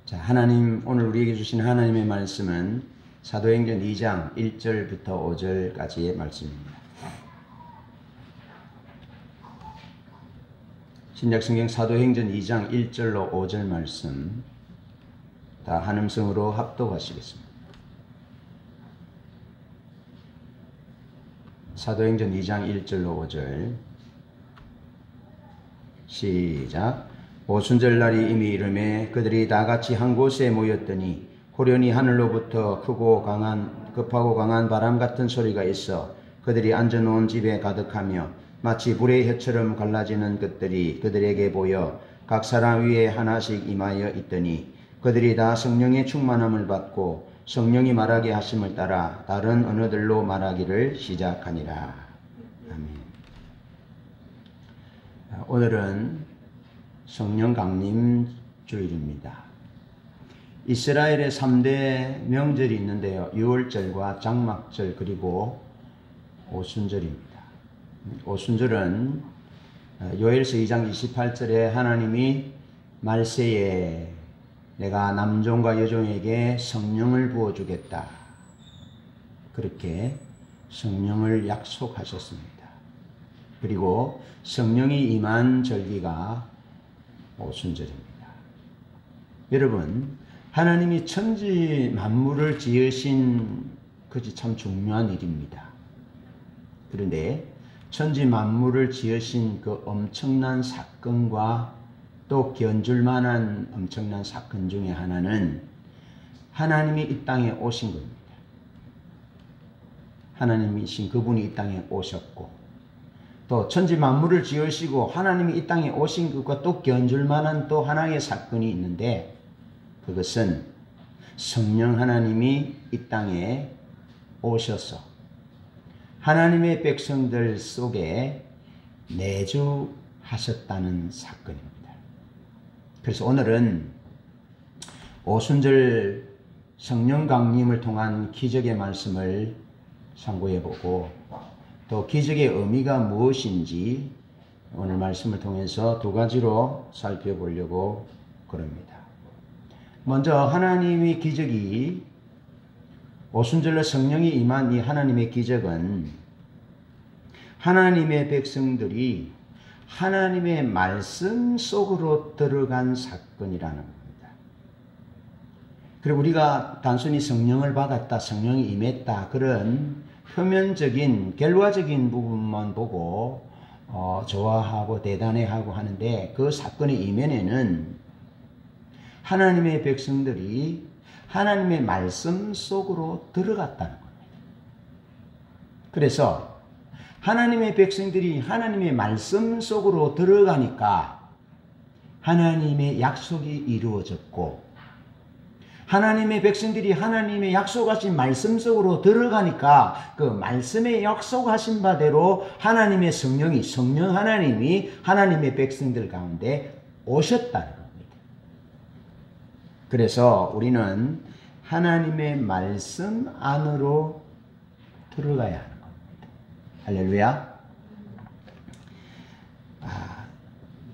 자, 하나님 오늘 우리에게 주신 하나님의 말씀은 사도행전 2장 1절부터 5절까지의 말씀입니다. 신약성경 사도행전 2장 1절로 5절 말씀 다 한음성으로 합독하시겠습니다. 사도행전 2장 1절로 5절 시작. 오순절날이 이미 이르매 그들이 다같이 한 곳에 모였더니 호련히 하늘로부터 크고 급하고 강한 바람 같은 소리가 있어 그들이 앉아놓은 집에 가득하며 마치 불의 혀처럼 갈라지는 것들이 그들에게 보여 각 사람 위에 하나씩 임하여 있더니 그들이 다 성령의 충만함을 받고 성령이 말하게 하심을 따라 다른 언어들로 말하기를 시작하니라. 아멘. 오늘은 성령 강림 주일입니다. 이스라엘의 3대 명절이 있는데요. 유월절과 장막절 그리고 오순절입니다. 오순절은 요엘서 2장 28절에 하나님이 말세에 내가 남종과 여종에게 성령을 부어주겠다. 그렇게 성령을 약속하셨습니다. 그리고 성령이 임한 절기가 오순절입니다. 여러분, 하나님이 천지 만물을 지으신 것이 참 중요한 일입니다. 그런데 천지 만물을 지으신 그 엄청난 사건과 또 견줄 만한 엄청난 사건 중에 하나는 하나님이 이 땅에 오신 겁니다. 하나님이신 그분이 이 땅에 오셨고 또 천지 만물을 지으시고 하나님이 이 땅에 오신 것과 또 견줄 만한 또 하나의 사건이 있는데 그것은 성령 하나님이 이 땅에 오셔서 하나님의 백성들 속에 내주하셨다는 사건입니다. 그래서 오늘은 오순절 성령 강림을 통한 기적의 말씀을 상고해보고 또 기적의 의미가 무엇인지 오늘 말씀을 통해서 두 가지로 살펴보려고 그럽니다. 먼저 하나님의 기적이 오순절로 성령이 임한 이 하나님의 기적은 하나님의 백성들이 하나님의 말씀 속으로 들어간 사건이라는 겁니다. 그리고 우리가 단순히 성령을 받았다, 성령이 임했다 그런 표면적인 결과적인 부분만 보고 좋아하고 대단해하고 하는데 그 사건의 이면에는 하나님의 백성들이 하나님의 말씀 속으로 들어갔다는 겁니다. 그래서 하나님의 백성들이 하나님의 말씀 속으로 들어가니까 하나님의 약속이 이루어졌고 하나님의 백성들이 하나님의 약속하신 말씀 속으로 들어가니까 그 말씀에 약속하신 바대로 하나님의 성령 하나님이 하나님의 백성들 가운데 오셨다는 겁니다. 그래서 우리는 하나님의 말씀 안으로 들어가야 하는 겁니다. 할렐루야.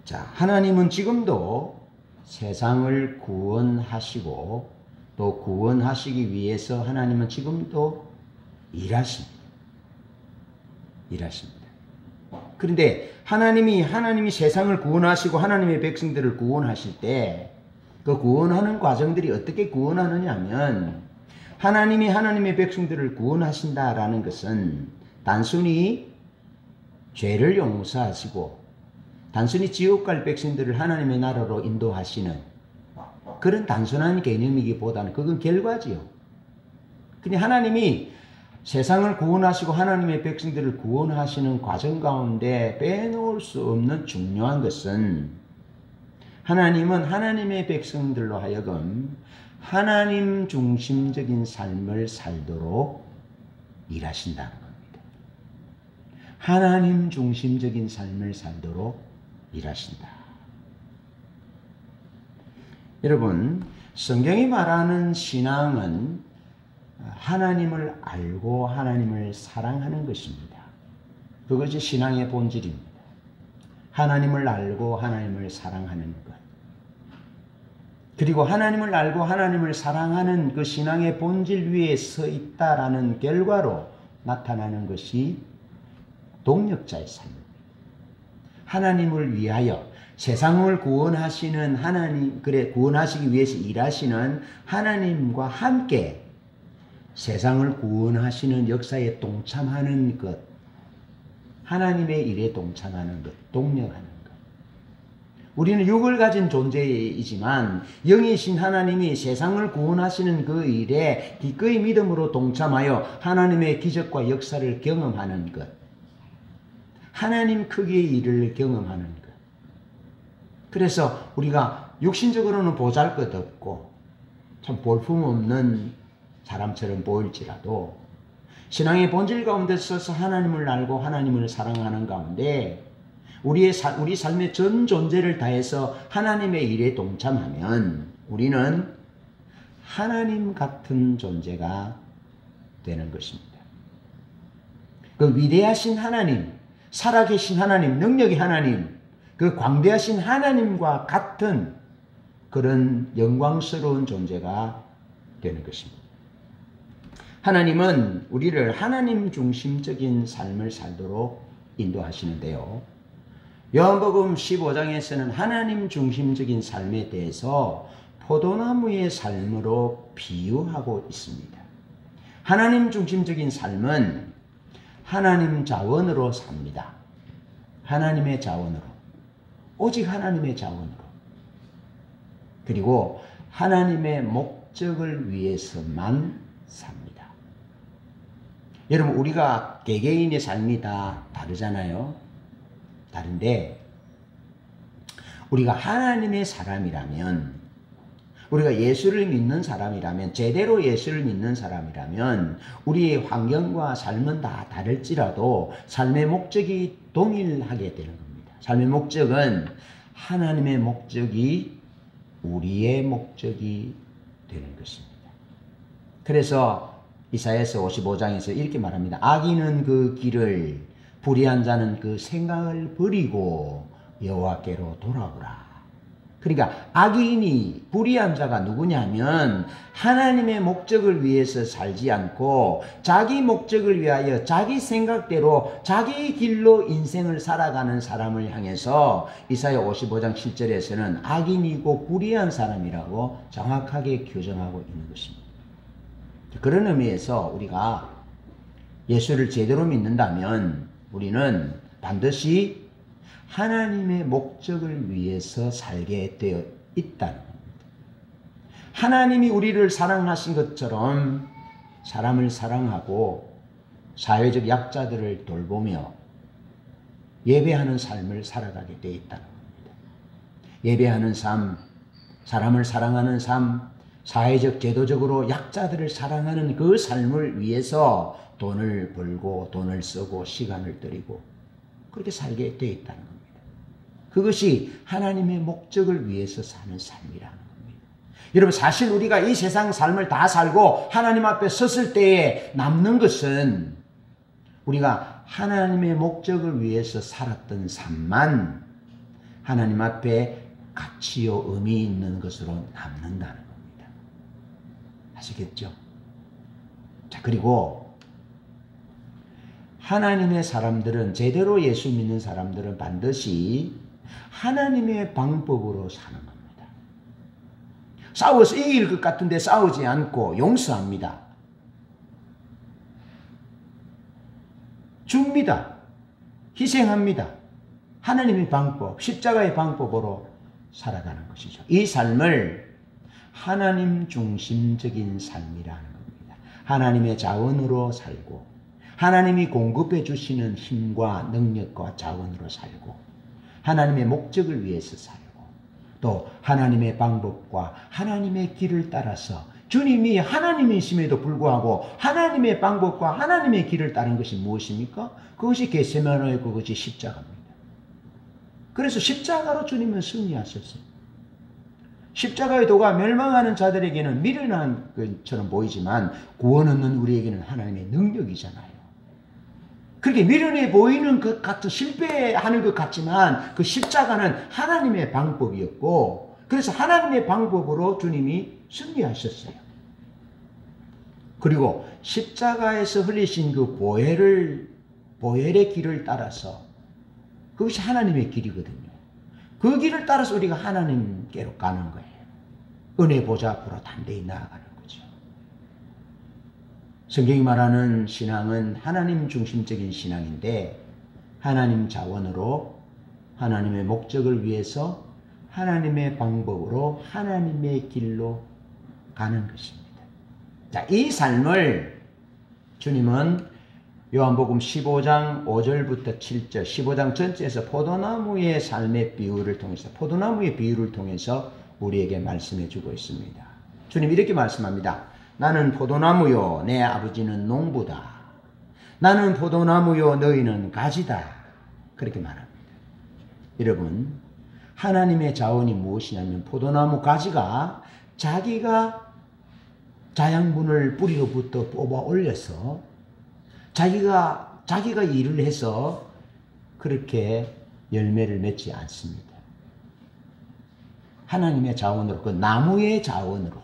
자, 하나님은 지금도 세상을 구원하시고 또 구원하시기 위해서 하나님은 지금도 일하십니다. 그런데 하나님이 세상을 구원하시고 하나님의 백성들을 구원하실 때 그 구원하는 과정들이 어떻게 구원하느냐 하면 하나님이 하나님의 백성들을 구원하신다라는 것은 단순히 죄를 용서하시고 단순히 지옥 갈 백성들을 하나님의 나라로 인도하시는 그런 단순한 개념이기보다는 그건 결과지요. 근데 하나님이 세상을 구원하시고 하나님의 백성들을 구원하시는 과정 가운데 빼놓을 수 없는 중요한 것은 하나님은 하나님의 백성들로 하여금 하나님 중심적인 삶을 살도록 일하신다는 겁니다. 하나님 중심적인 삶을 살도록 일하신다. 여러분, 성경이 말하는 신앙은 하나님을 알고 하나님을 사랑하는 것입니다. 그것이 신앙의 본질입니다. 하나님을 알고 하나님을 사랑하는 것. 그리고 하나님을 알고 하나님을 사랑하는 그 신앙의 본질 위에 서 있다라는 결과로 나타나는 것이 동력자의 삶입니다. 하나님을 위하여 세상을 구원하시는 하나님, 구원하시기 위해서 일하시는 하나님과 함께 세상을 구원하시는 역사에 동참하는 것, 하나님의 일에 동참하는 것, 동력하는 것. 우리는 육을 가진 존재이지만 영이신 하나님이 세상을 구원하시는 그 일에 기꺼이 믿음으로 동참하여 하나님의 기적과 역사를 경험하는 것, 하나님 크기의 일을 경험하는 것. 그래서 우리가 육신적으로는 보잘것없고 참 볼품없는 사람처럼 보일지라도 신앙의 본질 가운데 서서 하나님을 알고 하나님을 사랑하는 가운데 우리 삶의 전 존재를 다해서 하나님의 일에 동참하면 우리는 하나님 같은 존재가 되는 것입니다. 그 위대하신 하나님, 살아계신 하나님, 능력의 하나님, 그 광대하신 하나님과 같은 그런 영광스러운 존재가 되는 것입니다. 하나님은 우리를 하나님 중심적인 삶을 살도록 인도하시는데요. 요한복음 15장에서는 하나님 중심적인 삶에 대해서 포도나무의 삶으로 비유하고 있습니다. 하나님 중심적인 삶은 하나님 자원으로 삽니다. 하나님의 자원으로. 오직 하나님의 자원으로. 그리고 하나님의 목적을 위해서만 삽니다. 여러분, 우리가 개개인의 삶이 다 다르잖아요. 다른데 우리가 하나님의 사람이라면, 우리가 예수를 믿는 사람이라면, 제대로 예수를 믿는 사람이라면 우리의 환경과 삶은 다 다를지라도 삶의 목적이 동일하게 되는 겁니다. 삶의 목적은 하나님의 목적이 우리의 목적이 되는 것입니다. 그래서 이사야서 55장에서 이렇게 말합니다. 악인은 그 길을, 불의한 자는 그 생각을 버리고 여호와께로 돌아오라. 그러니까 악인이, 불의한 자가 누구냐면 하나님의 목적을 위해서 살지 않고 자기 목적을 위하여 자기 생각대로 자기 길로 인생을 살아가는 사람을 향해서 이사야 55장 7절에서는 악인이고 불의한 사람이라고 정확하게 규정하고 있는 것입니다. 그런 의미에서 우리가 예수를 제대로 믿는다면 우리는 반드시 하나님의 목적을 위해서 살게 되어 있다는 겁니다. 하나님이 우리를 사랑하신 것처럼 사람을 사랑하고 사회적 약자들을 돌보며 예배하는 삶을 살아가게 되어 있다는 겁니다. 예배하는 삶, 사람을 사랑하는 삶, 사회적 제도적으로 약자들을 사랑하는 그 삶을 위해서 돈을 벌고 돈을 쓰고 시간을 들이고 그렇게 살게 되어 있다는 겁니다. 그것이 하나님의 목적을 위해서 사는 삶이라는 겁니다. 여러분, 사실 우리가 이 세상 삶을 다 살고 하나님 앞에 섰을 때에 남는 것은 우리가 하나님의 목적을 위해서 살았던 삶만 하나님 앞에 가치요 의미 있는 것으로 남는다는 겁니다. 아시겠죠? 자, 그리고 하나님의 사람들은, 제대로 예수 믿는 사람들은 반드시 하나님의 방법으로 사는 겁니다. 싸워서 이길 것 같은데 싸우지 않고 용서합니다. 줍니다. 희생합니다. 하나님의 방법, 십자가의 방법으로 살아가는 것이죠. 이 삶을 하나님 중심적인 삶이라는 겁니다. 하나님의 자원으로 살고 하나님이 공급해 주시는 힘과 능력과 자원으로 살고 하나님의 목적을 위해서 살고 또 하나님의 방법과 하나님의 길을 따라서 주님이 하나님이심에도 불구하고 하나님의 방법과 하나님의 길을 따른 것이 무엇입니까? 그것이 겟세마네의 그것이 십자가입니다. 그래서 십자가로 주님은 승리하셨어요. 십자가의 도가 멸망하는 자들에게는 미련한 것처럼 보이지만 구원 얻는 우리에게는 하나님의 능력이잖아요. 그렇게 미련해 보이는 것 같은, 실패하는 것 같지만 그 십자가는 하나님의 방법이었고 그래서 하나님의 방법으로 주님이 승리하셨어요. 그리고 십자가에서 흘리신 그 보혈의 길을 따라서, 그것이 하나님의 길이거든요. 그 길을 따라서 우리가 하나님께로 가는 거예요. 은혜 보좌 앞으로 담대히 나아가는 거죠. 성경이 말하는 신앙은 하나님 중심적인 신앙인데, 하나님 자원으로 하나님의 목적을 위해서 하나님의 방법으로 하나님의 길로 가는 것입니다. 자, 이 삶을 주님은 요한복음 15장 5절부터 7절, 15장 전체에서 포도나무의 삶의 비유를 통해서, 포도나무의 비유를 통해서 우리에게 말씀해 주고 있습니다. 주님 이렇게 말씀합니다. 나는 포도나무요, 내 아버지는 농부다. 나는 포도나무요, 너희는 가지다. 그렇게 말합니다. 여러분, 하나님의 자원이 무엇이냐면 포도나무 가지가 자기가 자양분을 뿌리로부터 뽑아 올려서 자기가 일을 해서 그렇게 열매를 맺지 않습니다. 하나님의 자원으로, 그 나무의 자원으로,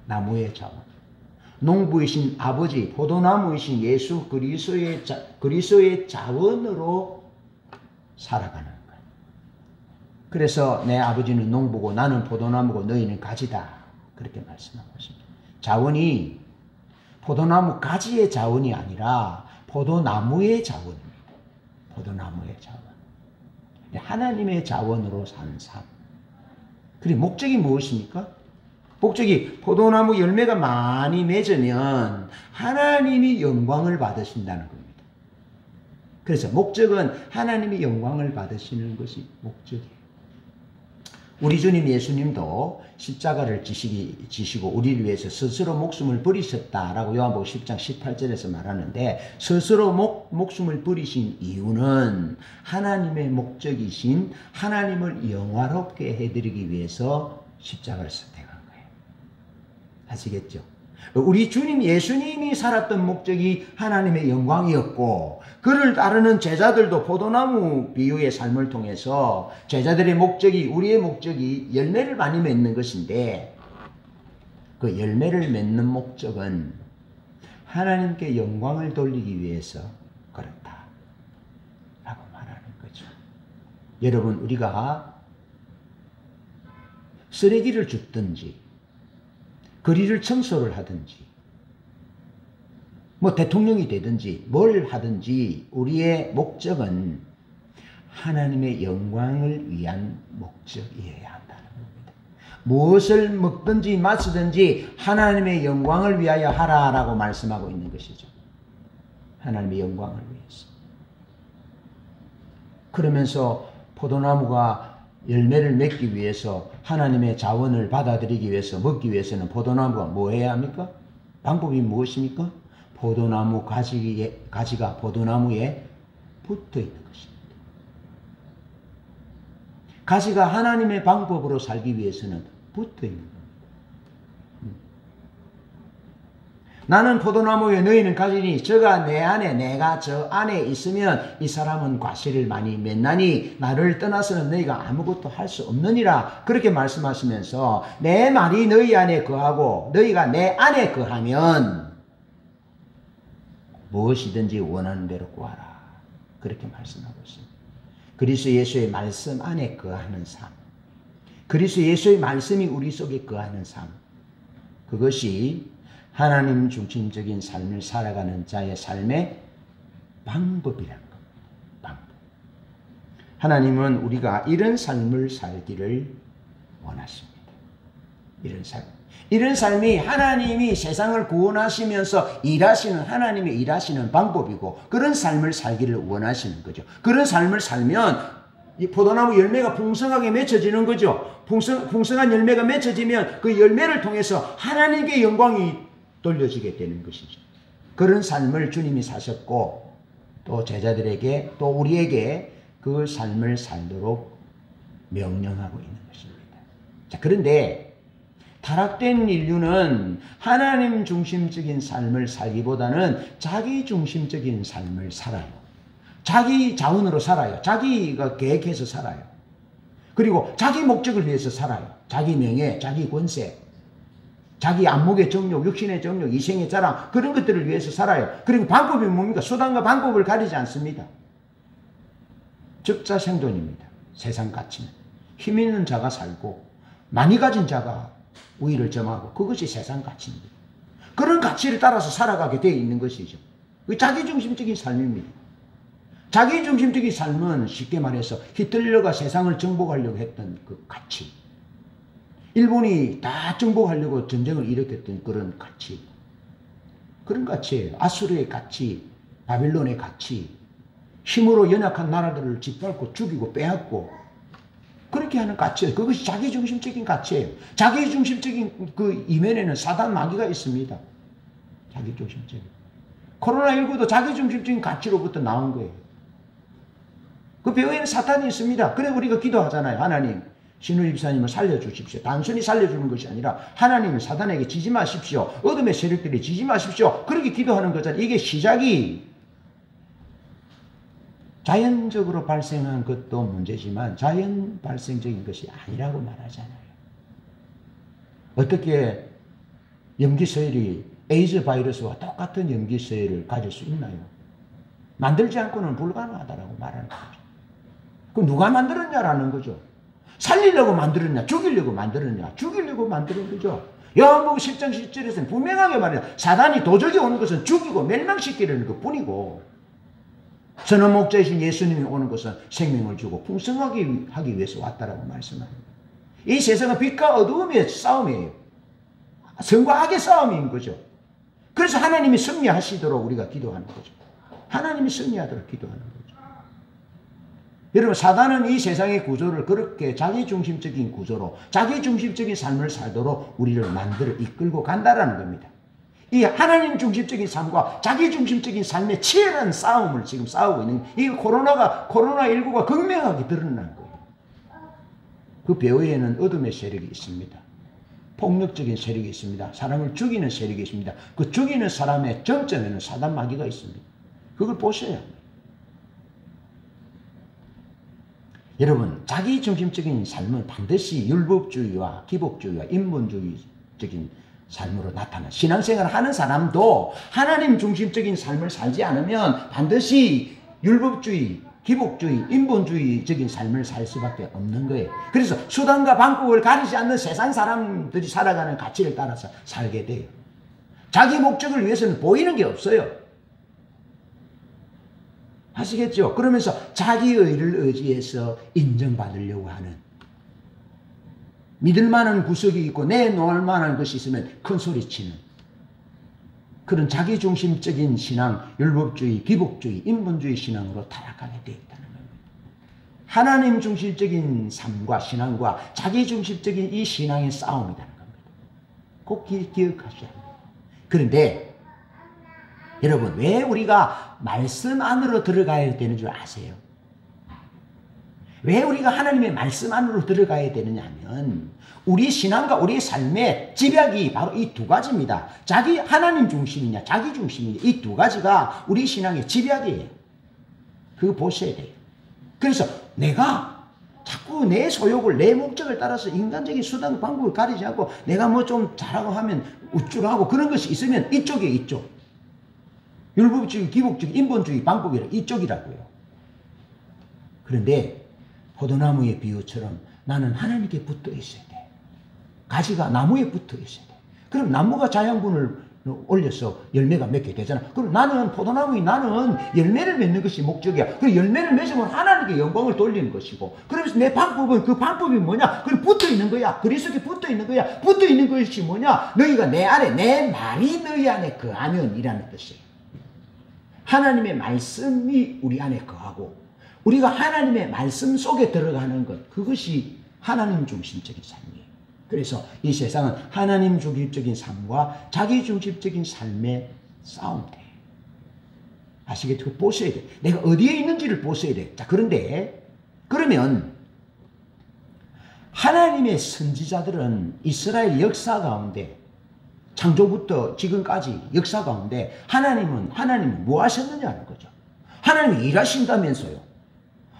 나무의 자원, 농부이신 아버지, 포도나무이신 예수 그리스도의 자원으로 살아가는 거예요. 그래서 내 아버지는 농부고 나는 포도나무고 너희는 가지다. 그렇게 말씀하고 있습니다. 자원이 포도나무 가지의 자원이 아니라 포도나무의 자원입니다. 포도나무의 자원. 하나님의 자원으로 사는 삶. 그리고 목적이 무엇입니까? 목적이 포도나무 열매가 많이 맺으면 하나님이 영광을 받으신다는 겁니다. 그래서 목적은 하나님이 영광을 받으시는 것이 목적이에요. 우리 주님 예수님도 십자가를 지시고 우리를 위해서 스스로 목숨을 버리셨다라고 요한복음 10장 18절에서 말하는데, 스스로 목숨을 버리신 이유는 하나님의 목적이신 하나님을 영화롭게 해드리기 위해서 십자가를 선택한 거예요. 아시겠죠? 우리 주님 예수님이 살았던 목적이 하나님의 영광이었고, 그를 따르는 제자들도 포도나무 비유의 삶을 통해서 제자들의 목적이, 우리의 목적이 열매를 많이 맺는 것인데, 그 열매를 맺는 목적은 하나님께 영광을 돌리기 위해서 그렇다 라고 말하는 거죠. 여러분, 우리가 쓰레기를 줍든지 거리를 청소를 하든지 뭐 대통령이 되든지 뭘 하든지 우리의 목적은 하나님의 영광을 위한 목적이어야 한다는 겁니다. 무엇을 먹든지 마시든지 하나님의 영광을 위하여 하라라고 말씀하고 있는 것이죠. 하나님의 영광을 위해서. 그러면서 포도나무가 열매를 맺기 위해서, 하나님의 자원을 받아들이기 위해서, 먹기 위해서는 포도나무가 뭐 해야 합니까? 방법이 무엇입니까? 포도나무 가지가 포도나무에 붙어 있는 것입니다. 가지가 하나님의 방법으로 살기 위해서는 붙어 있는 겁니다. 나는 포도나무에 너희는 가지니 저가 내 안에 내가 저 안에 있으면 이 사람은 과실을 많이 맺나니 나를 떠나서는 너희가 아무것도 할 수 없느니라. 그렇게 말씀하시면서 내 말이 너희 안에 거하고 너희가 내 안에 거하면 무엇이든지 원하는 대로 구하라. 그렇게 말씀하고 있습니다. 그리스도 예수의 말씀 안에 거하는 삶, 그리스도 예수의 말씀이 우리 속에 거하는 삶, 그것이 하나님 중심적인 삶을 살아가는 자의 삶의 방법이라는 겁니다. 방법. 하나님은 우리가 이런 삶을 살기를 원하십니다. 이런 삶. 이런 삶이 하나님이 세상을 구원하시면서 일하시는, 하나님의 일하시는 방법이고, 그런 삶을 살기를 원하시는 거죠. 그런 삶을 살면 이 포도나무 열매가 풍성하게 맺혀지는 거죠. 풍성한 열매가 맺혀지면 그 열매를 통해서 하나님께 영광이 돌려지게 되는 것이죠. 그런 삶을 주님이 사셨고, 또 제자들에게, 또 우리에게 그 삶을 살도록 명령하고 있는 것입니다. 자, 그런데 타락된 인류는 하나님 중심적인 삶을 살기보다는 자기 중심적인 삶을 살아요. 자기 자원으로 살아요. 자기가 계획해서 살아요. 그리고 자기 목적을 위해서 살아요. 자기 명예, 자기 권세, 자기 안목의 정욕, 육신의 정욕, 이생의 자랑, 그런 것들을 위해서 살아요. 그리고 방법이 뭡니까? 수단과 방법을 가리지 않습니다. 적자생존입니다. 세상 가치는. 힘 있는 자가 살고 많이 가진 자가 우위를 점하고, 그것이 세상 가치입니다. 그런 가치를 따라서 살아가게 되어 있는 것이죠. 자기중심적인 삶입니다. 자기중심적인 삶은 쉽게 말해서 히틀러가 세상을 정복하려고 했던 그 가치, 일본이 다 정복하려고 전쟁을 일으켰던 그런 가치, 그런 가치예요. 아수르의 가치, 바빌론의 가치, 힘으로 연약한 나라들을 짓밟고 죽이고 빼앗고 그렇게 하는 가치예요. 그것이 자기중심적인 가치예요. 자기중심적인 그 이면에는 사단 마귀가 있습니다. 자기중심적인. 코로나19도 자기중심적인 가치로부터 나온 거예요. 그 배후에는 사탄이 있습니다. 그래 우리가 기도하잖아요. 하나님, 신우 집사님을 살려주십시오. 단순히 살려주는 것이 아니라 하나님 사단에게 지지 마십시오. 어둠의 세력들이 지지 마십시오. 그렇게 기도하는 거잖아요. 이게 시작이 자연적으로 발생한 것도 문제지만 자연 발생적인 것이 아니라고 말하잖아요. 어떻게 염기서열이 에이즈 바이러스와 똑같은 염기서열을 가질 수 있나요? 만들지 않고는 불가능하다고 말하는 거죠. 그럼 누가 만들었냐라는 거죠. 살리려고 만들었냐, 죽이려고 만들었냐, 죽이려고 만드는 거죠. 요한복음 10장 10절에서는 분명하게 말해요. 사단이 도적이 오는 것은 죽이고 멸망시키려는 것 뿐이고, 선한 목자이신 예수님이 오는 것은 생명을 주고 풍성하게 하기 위해서 왔다라고 말씀합니다. 이 세상은 빛과 어두움의 싸움이에요. 선과 악의 싸움인 거죠. 그래서 하나님이 승리하시도록 우리가 기도하는 거죠. 하나님이 승리하도록 기도하는 거죠. 여러분, 사단은 이 세상의 구조를 그렇게 자기중심적인 구조로, 자기중심적인 삶을 살도록 우리를 만들어 이끌고 간다라는 겁니다. 이 하나님 중심적인 삶과 자기 중심적인 삶의 치열한 싸움을 지금 싸우고 있는, 이 코로나19가 극명하게 드러난 거예요. 그 배후에는 어둠의 세력이 있습니다. 폭력적인 세력이 있습니다. 사람을 죽이는 세력이 있습니다. 그 죽이는 사람의 정점에는 사단 마귀가 있습니다. 그걸 보셔야 합니다. 여러분, 자기 중심적인 삶은 반드시 율법주의와 기복주의와 인본주의적인 삶으로 나타나. 신앙생활을 하는 사람도 하나님 중심적인 삶을 살지 않으면 반드시 율법주의, 기복주의, 인본주의적인 삶을 살 수밖에 없는 거예요. 그래서 수단과 방법을 가리지 않는 세상 사람들이 살아가는 가치를 따라서 살게 돼요. 자기 목적을 위해서는 보이는 게 없어요. 아시겠죠? 그러면서 자기 의를 의지해서 인정받으려고 하는, 믿을 만한 구석이 있고 내놓을 만한 것이 있으면 큰 소리치는 그런 자기중심적인 신앙, 율법주의, 기복주의, 인본주의 신앙으로 타락하게 되어 있다는 겁니다. 하나님 중심적인 삶과 신앙과 자기중심적인 이 신앙의 싸움이라는 겁니다. 꼭 기억하셔야 합니다. 그런데 여러분, 왜 우리가 말씀 안으로 들어가야 되는 줄 아세요? 왜 우리가 하나님의 말씀 안으로 들어가야 되느냐 하면, 우리 신앙과 우리의 삶의 집약이 바로 이 두 가지입니다. 하나님 중심이냐, 자기 중심이냐, 이 두 가지가 우리 신앙의 집약이에요. 그거 보셔야 돼요. 그래서 내가 자꾸 내 소욕을, 내 목적을 따라서 인간적인 수단, 방법을 가리지 않고 내가 뭐 좀 잘하고 하면 우쭐하고 그런 것이 있으면 이쪽에 있죠. 율법주의, 기복주의, 인본주의 방법이라 이쪽이라고요. 그런데 포도나무의 비유처럼 나는 하나님께 붙어 있어야 돼. 가지가 나무에 붙어 있어야 돼. 그럼 나무가 자양분을 올려서 열매가 맺게 되잖아. 그럼 나는 포도나무인 나는 열매를 맺는 것이 목적이야. 그 열매를 맺으면 하나님께 영광을 돌리는 것이고, 그러면서 내 방법은, 그 방법이 뭐냐? 그럼 붙어 있는 거야. 그리스도께 붙어 있는 거야. 붙어 있는 것이 뭐냐? 너희가 내 안에, 내 말이 너희 안에 거하면 이라는 뜻이에요. 하나님의 말씀이 우리 안에 거하고 우리가 하나님의 말씀 속에 들어가는 것, 그것이 하나님 중심적인 삶이에요. 그래서 이 세상은 하나님 중심적인 삶과 자기 중심적인 삶의 싸움이에요. 아시겠죠? 보셔야 돼. 내가 어디에 있는지를 보셔야 돼. 자, 그런데 그러면 하나님의 선지자들은 이스라엘 역사 가운데, 창조부터 지금까지 역사 가운데 하나님은 뭐 하셨느냐는 거죠. 하나님이 일하신다면서요.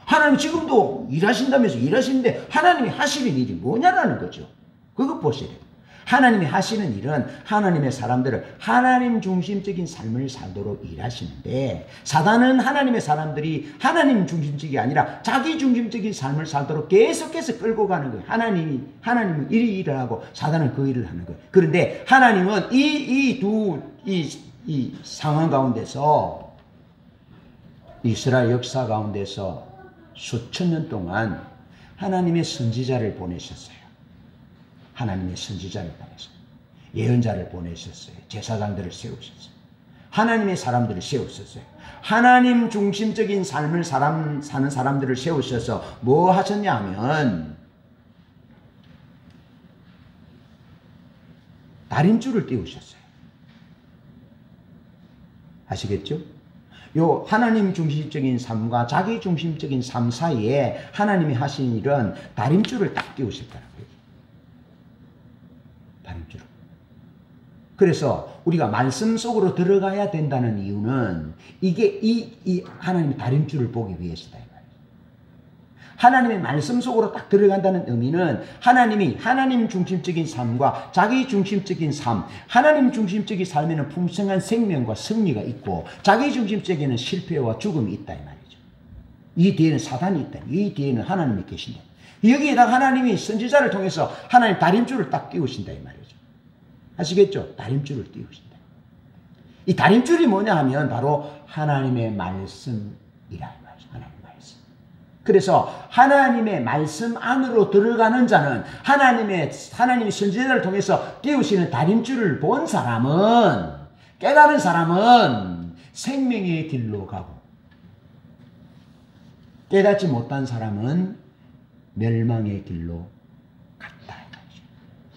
하나님 지금도 일하신다면서 일하시는데 하나님이 하시는 일이 뭐냐라는 거죠. 그것 보셔야 돼요. 하나님이 하시는 일은 하나님의 사람들을 하나님 중심적인 삶을 살도록 일하시는데, 사단은 하나님의 사람들이 하나님 중심적이 아니라 자기 중심적인 삶을 살도록 계속해서 끌고 가는 거예요. 하나님은 이 일을 하고 사단은 그 일을 하는 거예요. 그런데 하나님은 이 상황 가운데서, 이스라엘 역사 가운데서 수천 년 동안 하나님의 선지자를 보내셨어요. 하나님의 선지자를 보내셨어요. 예언자를 보내셨어요. 제사장들을 세우셨어요. 하나님의 사람들을 세우셨어요. 하나님 중심적인 삶을 사는 사람들을 세우셔서 뭐 하셨냐 하면 다림줄을 띄우셨어요. 아시겠죠? 요 하나님 중심적인 삶과 자기 중심적인 삶 사이에 하나님이 하신 일은 다림줄을 딱 띄우셨다는 거예요. 다림줄을. 그래서 우리가 말씀 속으로 들어가야 된다는 이유는 이게 이 하나님의 다림줄을 보기 위해서다. 하나님의 말씀 속으로 딱 들어간다는 의미는 하나님이 하나님 중심적인 삶과 자기 중심적인 삶, 하나님 중심적인 삶에는 풍성한 생명과 승리가 있고 자기 중심적에는 실패와 죽음이 있다 이 말이죠. 이 뒤에는 사단이 있다. 이 뒤에는 하나님이 계신다. 여기에다가 하나님이 선지자를 통해서 하나님 다림줄을 딱 띄우신다 이 말이죠. 아시겠죠? 다림줄을 띄우신다. 이 다림줄이 뭐냐 하면 바로 하나님의 말씀이라 이 말이죠. 하나님의 말씀. 그래서 하나님의 말씀 안으로 들어가는 자는 하나님의 선지자를 통해서 띄우시는 다림줄을 본 사람은, 깨달은 사람은 생명의 길로 가고, 깨닫지 못한 사람은 멸망의 길로 갔다.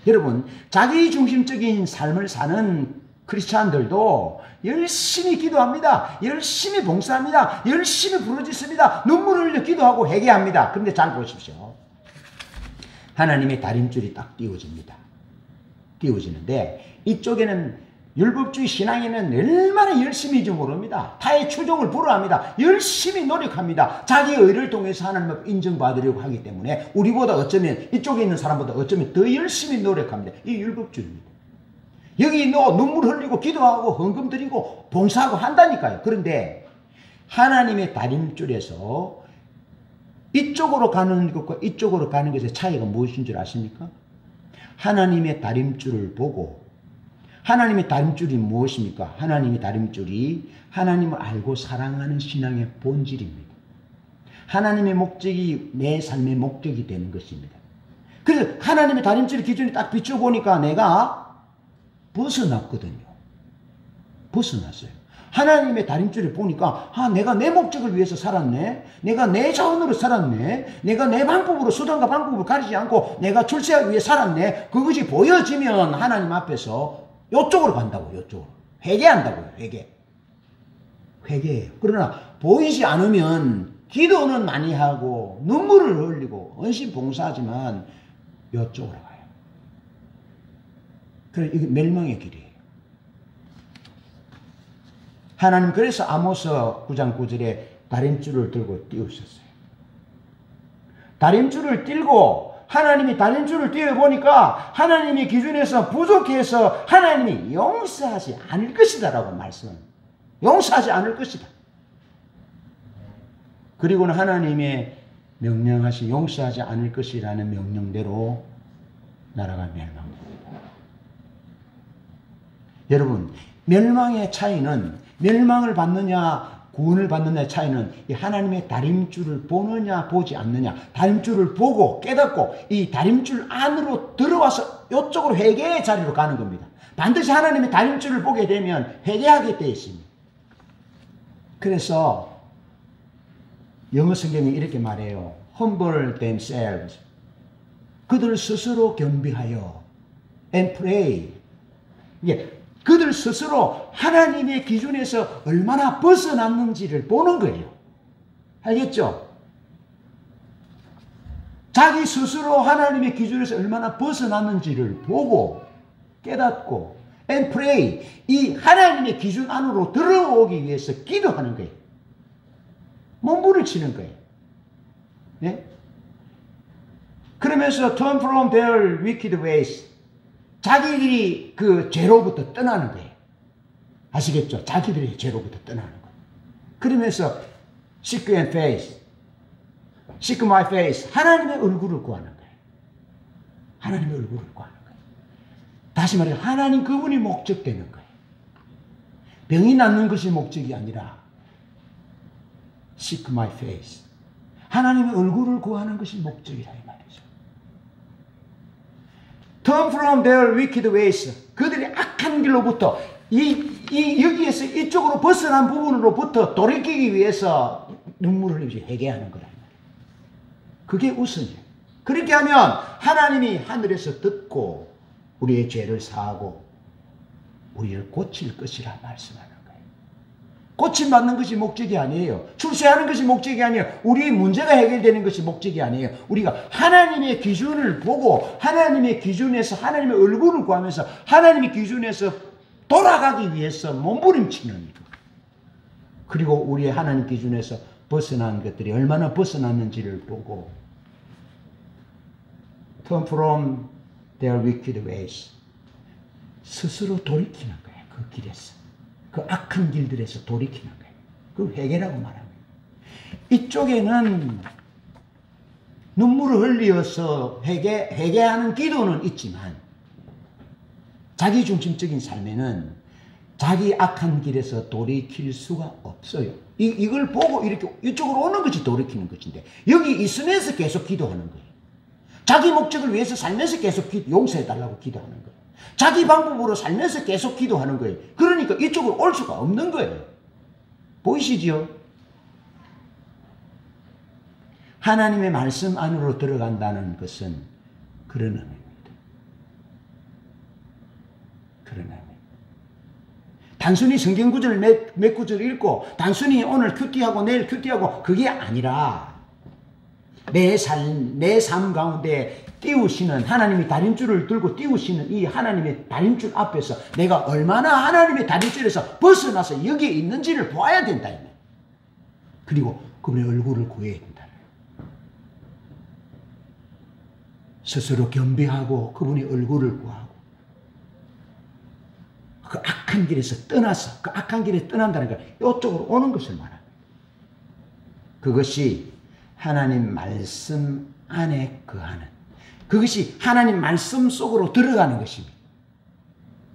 여러분, 자기 중심적인 삶을 사는 크리스찬들도 열심히 기도합니다. 열심히 봉사합니다. 열심히 부르짖습니다. 눈물을 흘려 기도하고 회개합니다. 그런데 잘 보십시오. 하나님의 다림줄이 딱 띄워집니다. 띄워지는데 이쪽에는 율법주의 신앙에는 얼마나 열심히인지 모릅니다. 타의 추종을 불허합니다. 열심히 노력합니다. 자기의 의를 통해서 하나님을 인정받으려고 하기 때문에 우리보다 어쩌면, 이쪽에 있는 사람보다 어쩌면 더 열심히 노력합니다. 이 율법주의입니다. 여기 눈물 흘리고 기도하고 헌금 드리고 봉사하고 한다니까요. 그런데 하나님의 다림줄에서 이쪽으로 가는 것과 이쪽으로 가는 것의 차이가 무엇인 줄 아십니까? 하나님의 다림줄을 보고, 하나님의 다림줄이 무엇입니까? 하나님의 다림줄이 하나님을 알고 사랑하는 신앙의 본질입니다. 하나님의 목적이 내 삶의 목적이 되는 것입니다. 그래서 하나님의 다림줄 기준이 딱 비춰보니까 내가 벗어났거든요. 벗어났어요. 하나님의 다림줄을 보니까 내가 내 목적을 위해서 살았네. 내가 내 자원으로 살았네. 내가 내 방법으로, 수단과 방법을 가리지 않고 내가 출세하기 위해 살았네. 그것이 보여지면 하나님 앞에서 이쪽으로 간다고요. 이쪽으로. 회개한다고요. 회개해요. 그러나 보이지 않으면 기도는 많이 하고 눈물을 흘리고 헌신 봉사하지만 이쪽으로 가요. 그래, 이게 멸망의 길이에요. 하나님 그래서 아모스 9장 9절에 다림줄을 들고 띄우셨어요. 다림줄을 띄고 하나님이 다림줄을 띄워보니까 하나님의 기준에서 부족해서 하나님이 용서하지 않을 것이다 라고 말씀합니다. 용서하지 않을 것이다. 그리고는 하나님의 명령하신 용서하지 않을 것이라는 명령대로 나라가 멸망합니다. 여러분, 멸망의 차이는, 멸망을 받느냐 구원을 받느냐의 차이는 이 하나님의 다림줄을 보느냐 보지 않느냐, 다림줄을 보고 깨닫고 이 다림줄 안으로 들어와서 이쪽으로 회개의 자리로 가는 겁니다. 반드시 하나님의 다림줄을 보게 되면 회개하게 되어 있습니다. 그래서 영어 성경이 이렇게 말해요. Humble themselves. 그들 스스로 겸비하여 and pray. 그들 스스로 하나님의 기준에서 얼마나 벗어났는지를 보는 거예요. 알겠죠? 자기 스스로 하나님의 기준에서 얼마나 벗어났는지를 보고 깨닫고 and pray. 이 하나님의 기준 안으로 들어오기 위해서 기도하는 거예요. 몸부림치는 거예요. 네? 그러면서 turn from their wicked ways. 자기들이 그 죄로부터 떠나는 거예요. 아시겠죠? 자기들의 죄로부터 떠나는 거예요. 그러면서 seek and face. seek my face. 하나님의 얼굴을 구하는 거예요. 하나님의 얼굴을 구하는 거예요. 다시 말해서 하나님 그분이 목적되는 거예요. 병이 낫는 것이 목적이 아니라 seek my face. 하나님의 얼굴을 구하는 것이 목적이라 이 말이죠. turn from their wicked ways. 그들의 악한 길로부터 여기에서 이쪽으로 벗어난 부분으로부터 돌이키기 위해서 눈물을 흘리면서 회개하는 거란 말이에요. 그게 우선이에요. 그렇게 하면 하나님이 하늘에서 듣고 우리의 죄를 사하고 우리를 고칠 것이라 말씀하는 거예요. 고침받는 것이 목적이 아니에요. 출세하는 것이 목적이 아니에요. 우리의 문제가 해결되는 것이 목적이 아니에요. 우리가 하나님의 기준을 보고 하나님의 기준에서 하나님의 얼굴을 구하면서 하나님의 기준에서 돌아가기 위해서 몸부림치는 것. 그리고 우리의 하나님 기준에서 벗어난 것들이 얼마나 벗어났는지를 보고 turn from their wicked ways. 스스로 돌이키는 거예요. 그 길에서. 그 악한 길들에서 돌이키는 거예요. 그 회개라고 말합니다. 이쪽에는 눈물을 흘려서 회개하는 기도는 있지만 자기 중심적인 삶에는 자기 악한 길에서 돌이킬 수가 없어요. 이걸 보고 이렇게 이쪽으로 오는 것이 돌이키는 것인데 여기 있으면서 계속 기도하는 거예요. 자기 목적을 위해서 살면서 계속 용서해달라고 기도하는 거예요. 자기 방법으로 살면서 계속 기도하는 거예요. 그러니까 이쪽으로 올 수가 없는 거예요. 보이시지요? 하나님의 말씀 안으로 들어간다는 것은 그런 의미입니다. 그런 의미. 단순히 성경 구절을 몇 구절 읽고 단순히 오늘 큐티하고 내일 큐티하고 그게 아니라 내 삶 가운데 띄우시는 하나님이 다림줄을 들고 띄우시는 이 하나님의 다림줄 앞에서 내가 얼마나 하나님의 다림줄에서 벗어나서 여기에 있는지를 보아야 된다. 그리고 그분의 얼굴을 구해야 된다. 스스로 겸비하고 그분의 얼굴을 구하고 그 악한 길에서 떠나서 그 악한 길에 떠난다는 걸 이쪽으로 오는 것을 말합니다. 그것이 하나님 말씀 안에 거하는 그것이 하나님 말씀 속으로 들어가는 것입니다.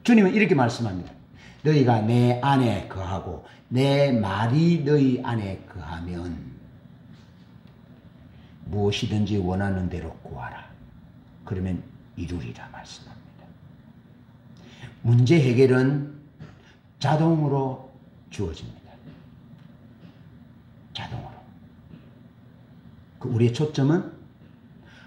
주님은 이렇게 말씀합니다. 너희가 내 안에 거하고 내 말이 너희 안에 거하면 무엇이든지 원하는 대로 구하라. 그러면 이루리라 말씀합니다. 문제 해결은 자동으로 주어집니다. 자동으로. 우리의 초점은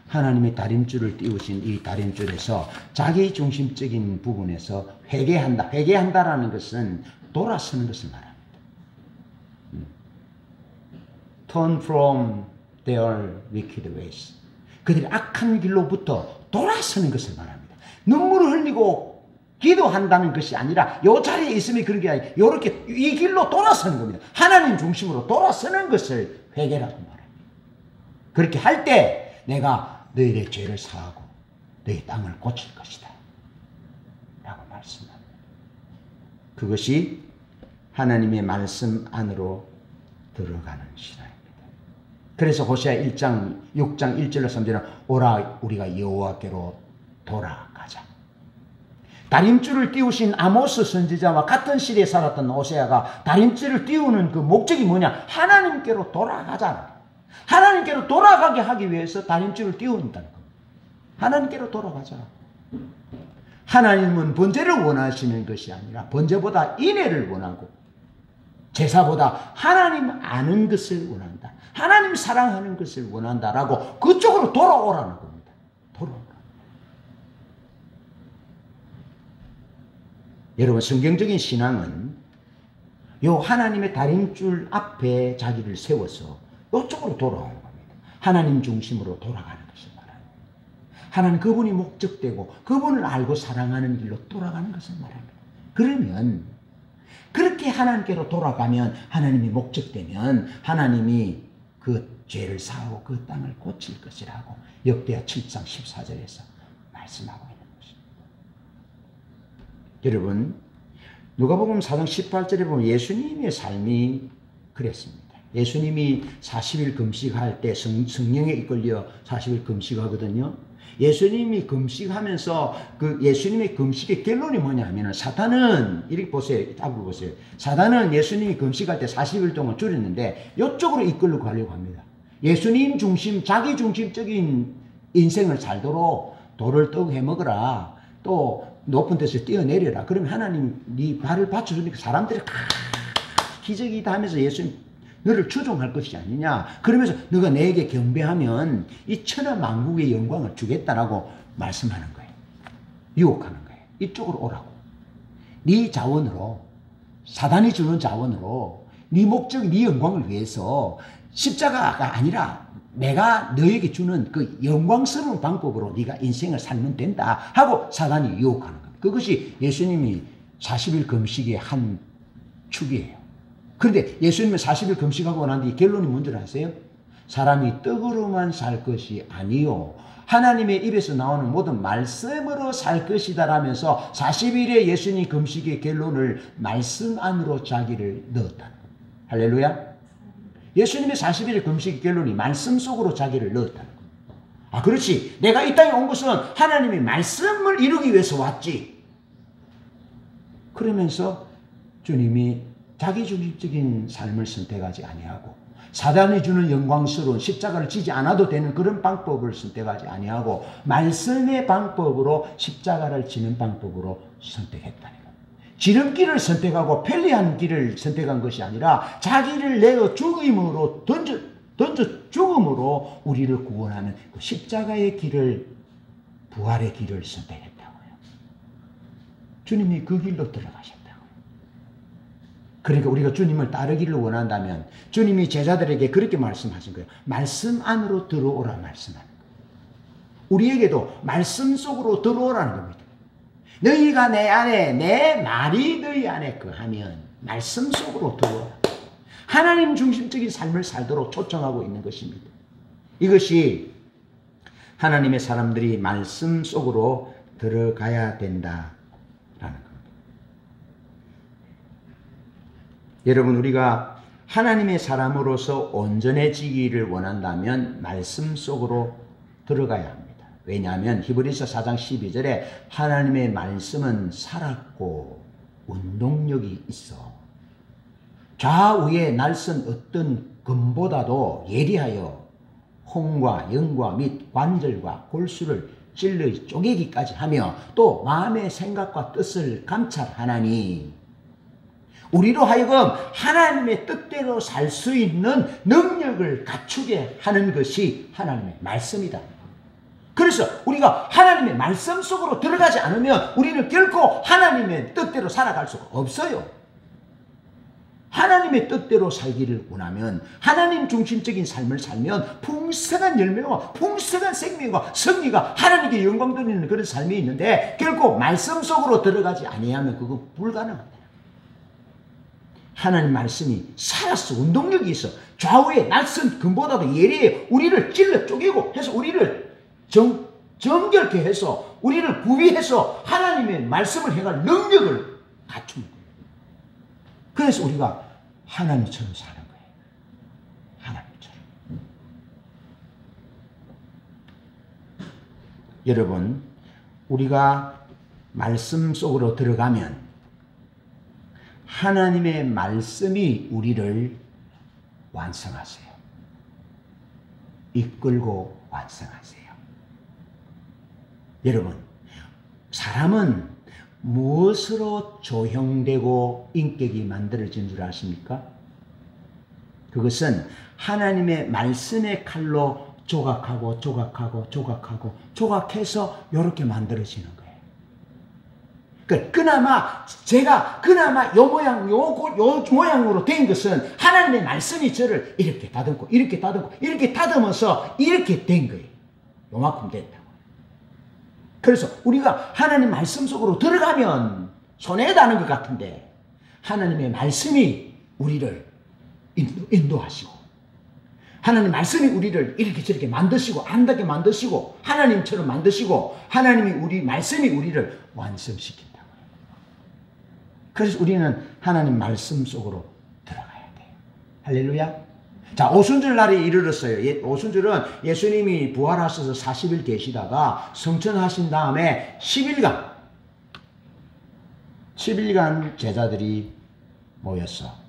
하나님의 다림줄을 띄우신 이 다림줄에서 자기 중심적인 부분에서 회개한다. 회개한다라는 것은 돌아서는 것을 말합니다. Turn from their wicked ways. 그들이 악한 길로부터 돌아서는 것을 말합니다. 눈물을 흘리고 기도한다는 것이 아니라 이 자리에 있으면 그런 게 아니라 이렇게 이 길로 돌아서는 겁니다. 하나님 중심으로 돌아서는 것을 회개라고 말합니다. 그렇게 할 때 내가 너희의 죄를 사하고 너희 땅을 고칠 것이다 라고 말씀합니다. 그것이 하나님의 말씀 안으로 들어가는 신앙입니다. 그래서 호세아 1장 6장 1절로 3절은 오라 우리가 여호와께로 돌아가자. 다림줄을 띄우신 아모스 선지자와 같은 시대에 살았던 호세아가 다림줄을 띄우는 그 목적이 뭐냐? 하나님께로 돌아가자. 하나님께로 돌아가게 하기 위해서 다림줄을 띄운다는 겁니다. 하나님께로 돌아가자. 하나님은 번제를 원하시는 것이 아니라 번제보다 인애를 원하고 제사보다 하나님 아는 것을 원한다. 하나님 사랑하는 것을 원한다라고 그쪽으로 돌아오라는 겁니다. 돌아오라. 여러분 성경적인 신앙은 요 하나님의 다림줄 앞에 자기를 세워서 이쪽으로 돌아오는 겁니다. 하나님 중심으로 돌아가는 것을 말합니다. 하나님 그분이 목적되고 그분을 알고 사랑하는 길로 돌아가는 것을 말합니다. 그러면 그렇게 하나님께로 돌아가면 하나님이 목적되면 하나님이 그 죄를 사하고 그 땅을 고칠 것이라고 역대하 7장 14절에서 말씀하고 있는 것입니다. 여러분, 누가복음 4장 18절에 보면 예수님의 삶이 그랬습니다. 예수님이 40일 금식할 때 성령에 이끌려 40일 금식하거든요. 예수님이 금식하면서 그 예수님의 금식의 결론이 뭐냐면 사탄은 이렇게 보세요. 답을 보세요. 사탄은 예수님이 금식할 때 40일 동안 줄였는데 이쪽으로 이끌고 가려고 합니다. 예수님 중심, 자기 중심적인 인생을 살도록 돌을 떡 해먹어라. 또 높은 데서 뛰어내려라. 그러면 하나님 네 발을 받쳐주니까 사람들이 기적이다 하면서 예수님 너를 추종할 것이 아니냐. 그러면서 너가 내게 경배하면 이 천하 만국의 영광을 주겠다라고 말씀하는 거예요. 유혹하는 거예요. 이쪽으로 오라고. 네 자원으로, 사단이 주는 자원으로 네 목적, 네 영광을 위해서 십자가가 아니라 내가 너에게 주는 그 영광스러운 방법으로 네가 인생을 살면 된다 하고 사단이 유혹하는 겁니다. 그것이 예수님이 40일 금식의 한 축이에요. 그런데 예수님은 40일 금식하고 난 뒤 결론이 뭔지 아세요? 사람이 떡으로만 살 것이 아니요 하나님의 입에서 나오는 모든 말씀으로 살 것이다 라면서 40일의 예수님 금식의 결론을 말씀 안으로 자기를 넣었다는 겁니다. 할렐루야. 예수님의 40일의 금식의 결론이 말씀 속으로 자기를 넣었다는 겁니다. 아, 그렇지. 내가 이 땅에 온 것은 하나님의 말씀을 이루기 위해서 왔지. 그러면서 주님이 자기중심적인 삶을 선택하지 아니하고 사단이 주는 영광스러운 십자가를 지지 않아도 되는 그런 방법을 선택하지 아니하고 말씀의 방법으로 십자가를 지는 방법으로 선택했다는 것. 지름길을 선택하고 편리한 길을 선택한 것이 아니라 자기를 내어 죽임으로 던져 죽음으로 우리를 구원하는 그 십자가의 길을, 부활의 길을 선택했다고요. 주님이 그 길로 들어가셨다고요. 그러니까 우리가 주님을 따르기를 원한다면 주님이 제자들에게 그렇게 말씀하신 거예요. 말씀 안으로 들어오라 말씀하는 거예요. 우리에게도 말씀 속으로 들어오라는 겁니다. 너희가 내 안에, 내 말이 너희 안에 거하면 말씀 속으로 들어오라. 하나님 중심적인 삶을 살도록 초청하고 있는 것입니다. 이것이 하나님의 사람들이 말씀 속으로 들어가야 된다라는 겁니다. 여러분, 우리가 하나님의 사람으로서 온전해지기를 원한다면 말씀 속으로 들어가야 합니다. 왜냐하면 히브리서 4장 12절에 하나님의 말씀은 살았고 운동력이 있어 좌우에 날선 어떤 금보다도 예리하여 홍과 영과 및 관절과 골수를 찔러 쪼개기까지 하며 또 마음의 생각과 뜻을 감찰하나니 우리로 하여금 하나님의 뜻대로 살 수 있는 능력을 갖추게 하는 것이 하나님의 말씀이다. 그래서 우리가 하나님의 말씀 속으로 들어가지 않으면 우리는 결코 하나님의 뜻대로 살아갈 수가 없어요. 하나님의 뜻대로 살기를 원하면 하나님 중심적인 삶을 살면 풍성한 열매와 풍성한 생명과 승리가 하나님께 영광 돌리는 그런 삶이 있는데 결코 말씀 속으로 들어가지 아니하면 그거 불가능합니다. 하나님 말씀이 살았어. 운동력이 있어. 좌우에 날선 금보다도 예리해. 우리를 찔러 쪼개고 해서 우리를 정결케 해서 우리를 구비해서 하나님의 말씀을 행할 능력을 갖춥니다. 그래서 우리가 하나님처럼 사는 거예요. 하나님처럼. 여러분, 우리가 말씀 속으로 들어가면 하나님의 말씀이 우리를 완성하세요. 이끌고 완성하세요. 여러분, 사람은 무엇으로 조형되고 인격이 만들어진 줄 아십니까? 그것은 하나님의 말씀의 칼로 조각하고 조각하고 조각하고 조각해서 이렇게 만들어지는 거예요. 그나마 요 모양으로 된 것은 하나님의 말씀이 저를 이렇게 다듬고 이렇게 다듬고 이렇게 다듬어서 이렇게 된 거예요. 요만큼 됐다고. 그래서 우리가 하나님 말씀 속으로 들어가면 손에 닿는 것 같은데 하나님의 말씀이 우리를 인도하시고 하나님 말씀이 우리를 이렇게 저렇게 만드시고 아름답게 만드시고 하나님처럼 만드시고 하나님이 말씀이 우리를 완성시킨다고요. 그래서 우리는 하나님 말씀 속으로 들어가야 돼요. 할렐루야. 자, 오순절 날이 이르렀어요. 오순절은 예수님이 부활하셔서 40일 계시다가 성천하신 다음에 10일간 제자들이 모였어.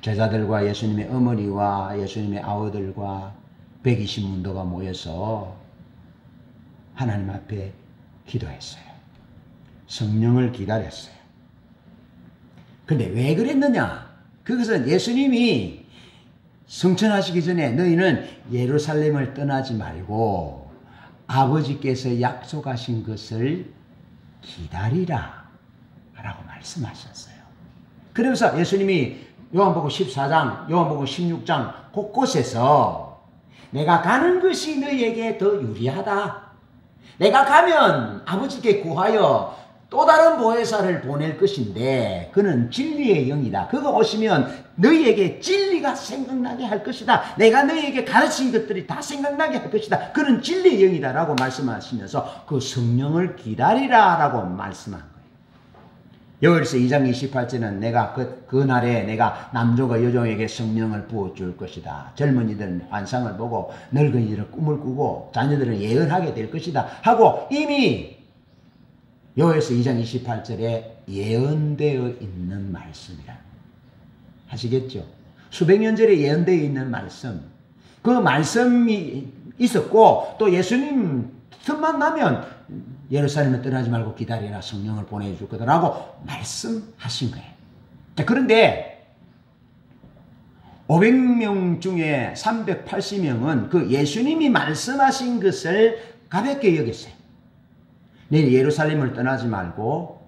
제자들과 예수님의 어머니와 예수님의 아우들과 120문도가 모여서 하나님 앞에 기도했어요. 성령을 기다렸어요. 근데 왜 그랬느냐? 그것은 예수님이 성천하시기 전에 너희는 예루살렘을 떠나지 말고 아버지께서 약속하신 것을 기다리라 라고 말씀하셨어요. 그러면서 예수님이 요한복음 14장, 요한복음 16장 곳곳에서 내가 가는 것이 너희에게 더 유리하다. 내가 가면 아버지께 구하여 또 다른 보혜사를 보낼 것인데 그는 진리의 영이다. 그가 오시면 너희에게 진리가 생각나게 할 것이다. 내가 너희에게 가르친 것들이 다 생각나게 할 것이다. 그는 진리의 영이다 라고 말씀하시면서 그 성령을 기다리라 라고 말씀한 거예요. 요엘서 2장 28절은 내가 그 날에 내가 남종과 여종에게 성령을 부어줄 것이다. 젊은이들은 환상을 보고 늙은이들은 꿈을 꾸고 자녀들은 예언하게 될 것이다 하고 이미 요엘서 2장 28절에 예언되어 있는 말씀이라. 하시겠죠? 수백 년 전에 예언되어 있는 말씀. 그 말씀이 있었고 또 예수님 틈만 나면 예루살렘을 떠나지 말고 기다리라 성령을 보내줄 거다라고 말씀하신 거예요. 자, 그런데 500명 중에 380명은 그 예수님이 말씀하신 것을 가볍게 여겼어요. 너희는 예루살렘을 떠나지 말고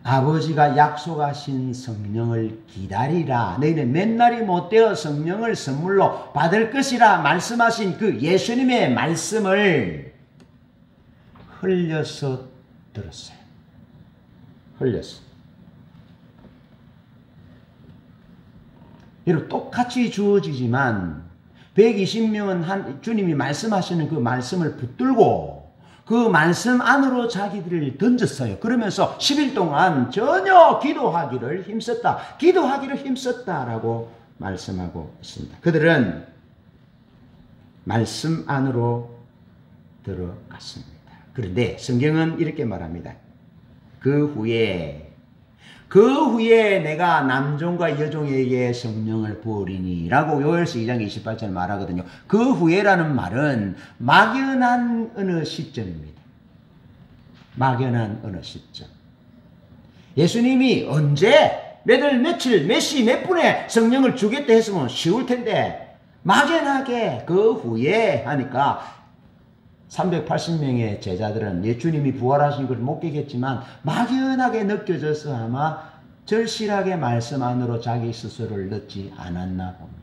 아버지가 약속하신 성령을 기다리라. 너희는 몇 날이 못되어 성령을 선물로 받을 것이라 말씀하신 그 예수님의 말씀을 흘려서 들었어요. 흘렸어. 여러분 똑같이 주어지지만 120명은 주님이 말씀하시는 그 말씀을 붙들고 그 말씀 안으로 자기들을 던졌어요. 그러면서 10일 동안 전혀 기도하기를 힘썼다. 기도하기를 힘썼다라고 말씀하고 있습니다. 그들은 말씀 안으로 들어갔습니다. 그런데 성경은 이렇게 말합니다. 그 후에 내가 남종과 여종에게 성령을 부으리니 라고 요엘서 2장 28절 말하거든요. 그 후에라는 말은 막연한 어느 시점입니다. 막연한 어느 시점. 예수님이 언제 몇 시 몇 분에 성령을 주겠다 했으면 쉬울 텐데 막연하게 그 후에 하니까 380명의 제자들은 예수님이 부활하신 걸 못 깨겠지만 막연하게 느껴져서 아마 절실하게 말씀 안으로 자기 스스로를 넣지 않았나 봅니다.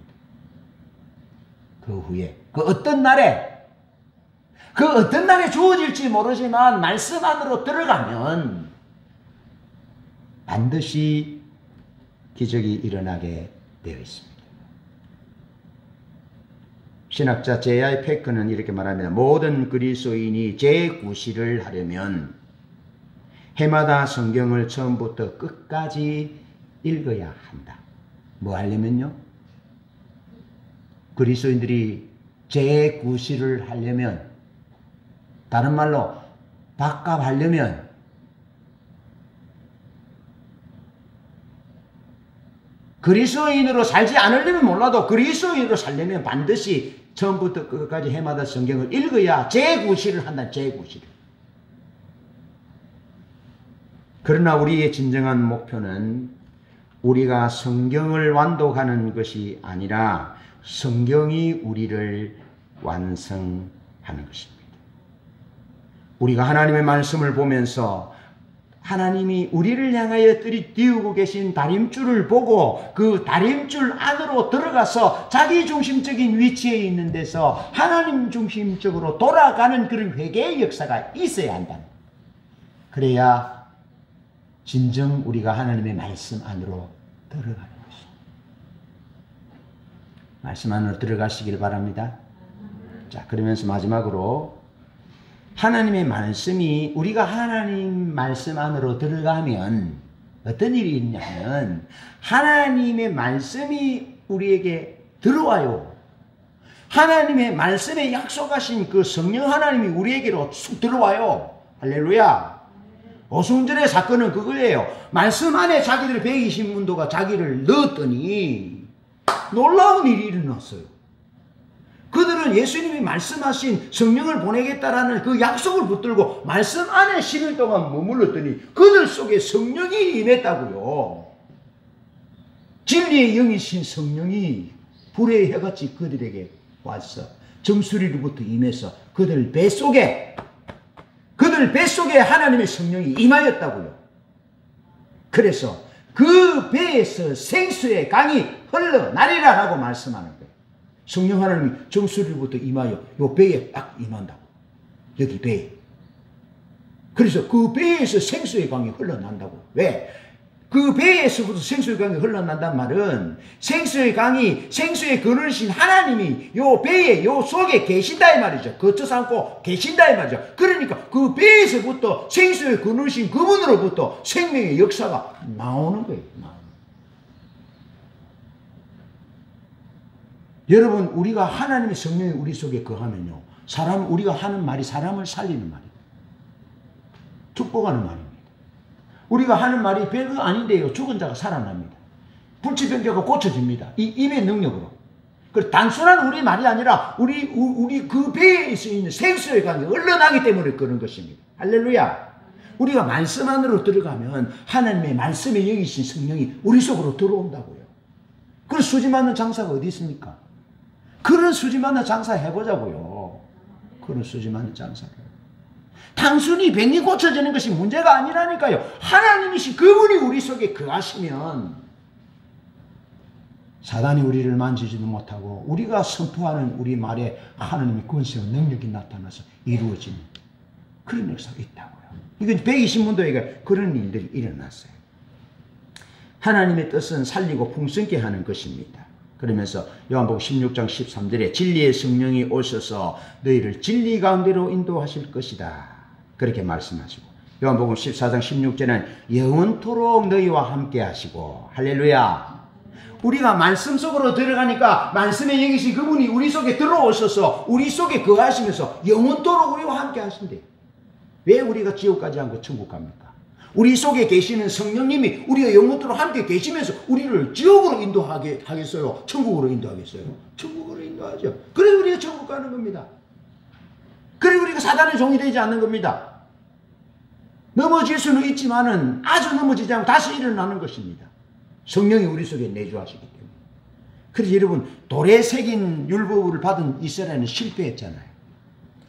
그 후에 그 어떤 날에 주어질지 모르지만 말씀 안으로 들어가면 반드시 기적이 일어나게 되어 있습니다. 신학자 J.I. 패커는 이렇게 말합니다. 모든 그리스도인이 재구시를 하려면 해마다 성경을 처음부터 끝까지 읽어야 한다. 뭐 하려면요? 그리스도인들이 재구시를 하려면, 다른 말로 밥값하려면 그리스도인으로 살지 않으려면 몰라도 그리스도인으로 살려면 반드시 처음부터 끝까지 해마다 성경을 읽어야 재구시를 한다. 재구시를. 그러나 우리의 진정한 목표는 우리가 성경을 완독하는 것이 아니라 성경이 우리를 완성하는 것입니다. 우리가 하나님의 말씀을 보면서 하나님이 우리를 향하여 띄우고 계신 다림줄을 보고 그 다림줄 안으로 들어가서 자기 중심적인 위치에 있는 데서 하나님 중심적으로 돌아가는 그런 회개의 역사가 있어야 한다. 그래야 진정 우리가 하나님의 말씀 안으로 들어가는 것입니다. 말씀 안으로 들어가시길 바랍니다. 자, 그러면서 마지막으로 하나님의 말씀이 우리가 하나님 말씀 안으로 들어가면 어떤 일이 있냐면 하나님의 말씀이 우리에게 들어와요. 하나님의 말씀에 약속하신 그 성령 하나님이 우리에게로 쑥 들어와요. 할렐루야. 오순절의 사건은 그거예요. 말씀 안에 자기들 120문도가 자기를 넣었더니 놀라운 일이 일어났어요. 그들은 예수님이 말씀하신 성령을 보내겠다라는 그 약속을 붙들고 말씀 안에 10일 동안 머물렀더니 그들 속에 성령이 임했다고요. 진리의 영이신 성령이 불의 해같이 그들에게 와서 정수리로부터 임해서 그들 뱃속에 하나님의 성령이 임하였다고요. 그래서 그 배에서 생수의 강이 흘러나리라라고 말씀하는 거예요. 성령 하나님이 정수리로부터 임하여 요 배에 딱 임한다고. 여기 배에. 그래서 그 배에서 생수의 강이 흘러난다고. 왜? 그 배에서부터 생수의 강이 흘러난단 말은 생수의 그늘이신 하나님이 요 배에 요 속에 계신다 이 말이죠. 거쳐서 않고 계신다 이 말이죠. 그러니까 그 배에서부터 생수의 그늘이신 그분으로부터 생명의 역사가 나오는 거예요. 여러분, 우리가 하나님의 성령이 우리 속에 거하면요, 우리가 하는 말이 사람을 살리는 말이에요. 축복하는 말입니다. 우리가 하는 말이 별거 아닌데요, 죽은 자가 살아납니다. 불치병자가 고쳐집니다. 이 입의 능력으로. 그 단순한 우리 말이 아니라 우리 그 배에 있는 생수의 강이 흘러나기 때문에 그런 것입니다. 할렐루야. 우리가 말씀 안으로 들어가면 하나님의 말씀에 영이신 성령이 우리 속으로 들어온다고요. 그런 수지 맞는 장사가 어디 있습니까? 그런 수지 맞는 장사 해보자고요. 그런 수지 맞는 장사를. 단순히 병이 고쳐지는 것이 문제가 아니라니까요. 하나님이신 그분이 우리 속에 거하시면 사단이 우리를 만지지도 못하고 우리가 선포하는 우리 말에 하나님의 권세와 능력이 나타나서 이루어지는 그런 역사가 있다고요. 이건 120문도에 그런 일들이 일어났어요. 하나님의 뜻은 살리고 풍성케 하는 것입니다. 그러면서 요한복음 16장 13절에 진리의 성령이 오셔서 너희를 진리 가운데로 인도하실 것이다. 그렇게 말씀하시고 요한복음 14장 16절에는 영원토록 너희와 함께 하시고 할렐루야. 우리가 말씀 속으로 들어가니까 말씀의 영이신 그분이 우리 속에 들어오셔서 우리 속에 거하시면서 영원토록 우리와 함께 하신대요. 왜 우리가 지옥 가지 않고 천국 갑니까? 우리 속에 계시는 성령님이 우리가 영원토록 함께 계시면서 우리를 지옥으로 인도하겠어요? 천국으로 인도하겠어요? 천국으로 인도하죠. 그래서 우리가 천국 가는 겁니다. 그래서 우리가 사단의 종이 되지 않는 겁니다. 넘어질 수는 있지만은 아주 넘어지지 않고 다시 일어나는 것입니다. 성령이 우리 속에 내주하시기 때문에. 그래서 여러분, 돌에 새긴 율법을 받은 이스라엘은 실패했잖아요.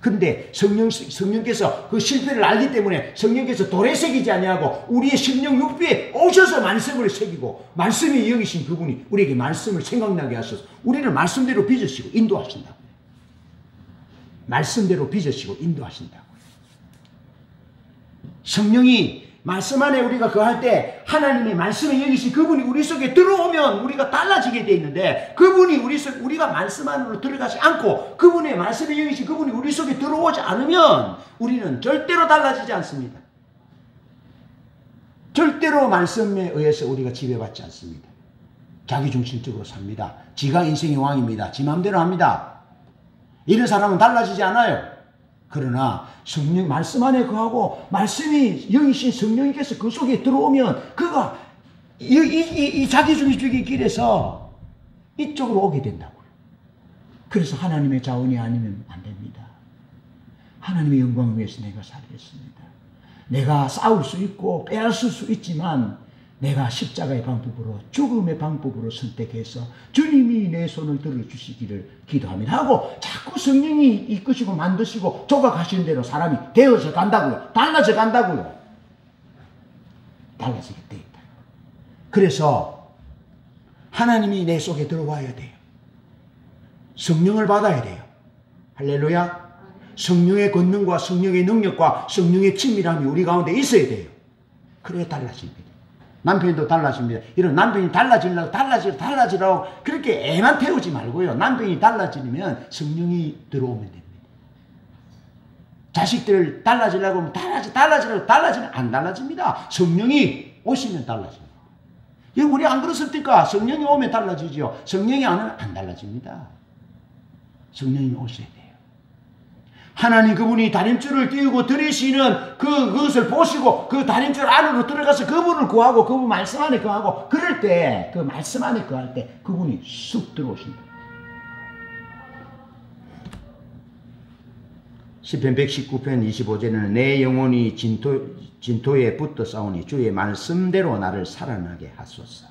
근데 성령께서 그 실패를 알기 때문에 성령께서 돌에 새기지 아니하고 우리의 심령 육비에 오셔서 말씀을 새기고 말씀이 여기신 그분이 우리에게 말씀을 생각나게 하셔서 우리를 말씀대로 빚으시고 인도하신다고요. 말씀대로 빚으시고 인도하신다고요. 성령이 말씀 안에 우리가 거할 때 하나님의 말씀에 여기신 그분이 우리 속에 들어오면 우리가 달라지게 되어 있는데 그분이 우리가 말씀 안으로 들어가지 않고 그분의 말씀에 여기신 그분이 우리 속에 들어오지 않으면 우리는 절대로 달라지지 않습니다. 절대로 말씀에 의해서 우리가 지배받지 않습니다. 자기중심적으로 삽니다. 지가 인생의 왕입니다. 지 마음대로 합니다. 이런 사람은 달라지지 않아요. 그러나 성령 말씀 안에 거하고 말씀이 영이신 성령님께서 그 속에 들어오면 그가 이 자기중심적인 길에서 이쪽으로 오게 된다고요. 그래서 하나님의 자원이 아니면 안 됩니다. 하나님의 영광을 위해서 내가 살겠습니다. 내가 싸울 수 있고 빼앗을 수 있지만 내가 십자가의 방법으로 죽음의 방법으로 선택해서 주님이 내 손을 들어주시기를 기도합니다 하고 자꾸 성령이 이끄시고 만드시고 조각하시는 대로 사람이 되어져 간다고요. 달라져 간다고요. 달라지게 돼 있다. 그래서 하나님이 내 속에 들어와야 돼요. 성령을 받아야 돼요. 할렐루야. 성령의 권능과 성령의 능력과 성령의 친밀함이 우리 가운데 있어야 돼요. 그래야 달라집니다. 남편도 달라집니다. 이런 남편이 달라지라고 그렇게 애만 태우지 말고요. 남편이 달라지면 성령이 들어오면 됩니다. 자식들 달라지려고 하면 달라지면 안 달라집니다. 성령이 오시면 달라집니다. 우리 안 그렇습니까? 성령이 오면 달라지죠. 성령이 안 오면 안 달라집니다. 성령이 오셔야 돼요. 하나님 그분이 다림줄을 띄우고 들이시는 그것을 보시고 그 다림줄 안으로 들어가서 그분을 구하고 그분 말씀 안에 거하고 그럴 때 그 말씀 안에 거할 때 그분이 쑥 들어오신다. 시편 119편 25절에는 내 영혼이 진토에 붙어 싸우니 주의 말씀대로 나를 살아나게 하소서.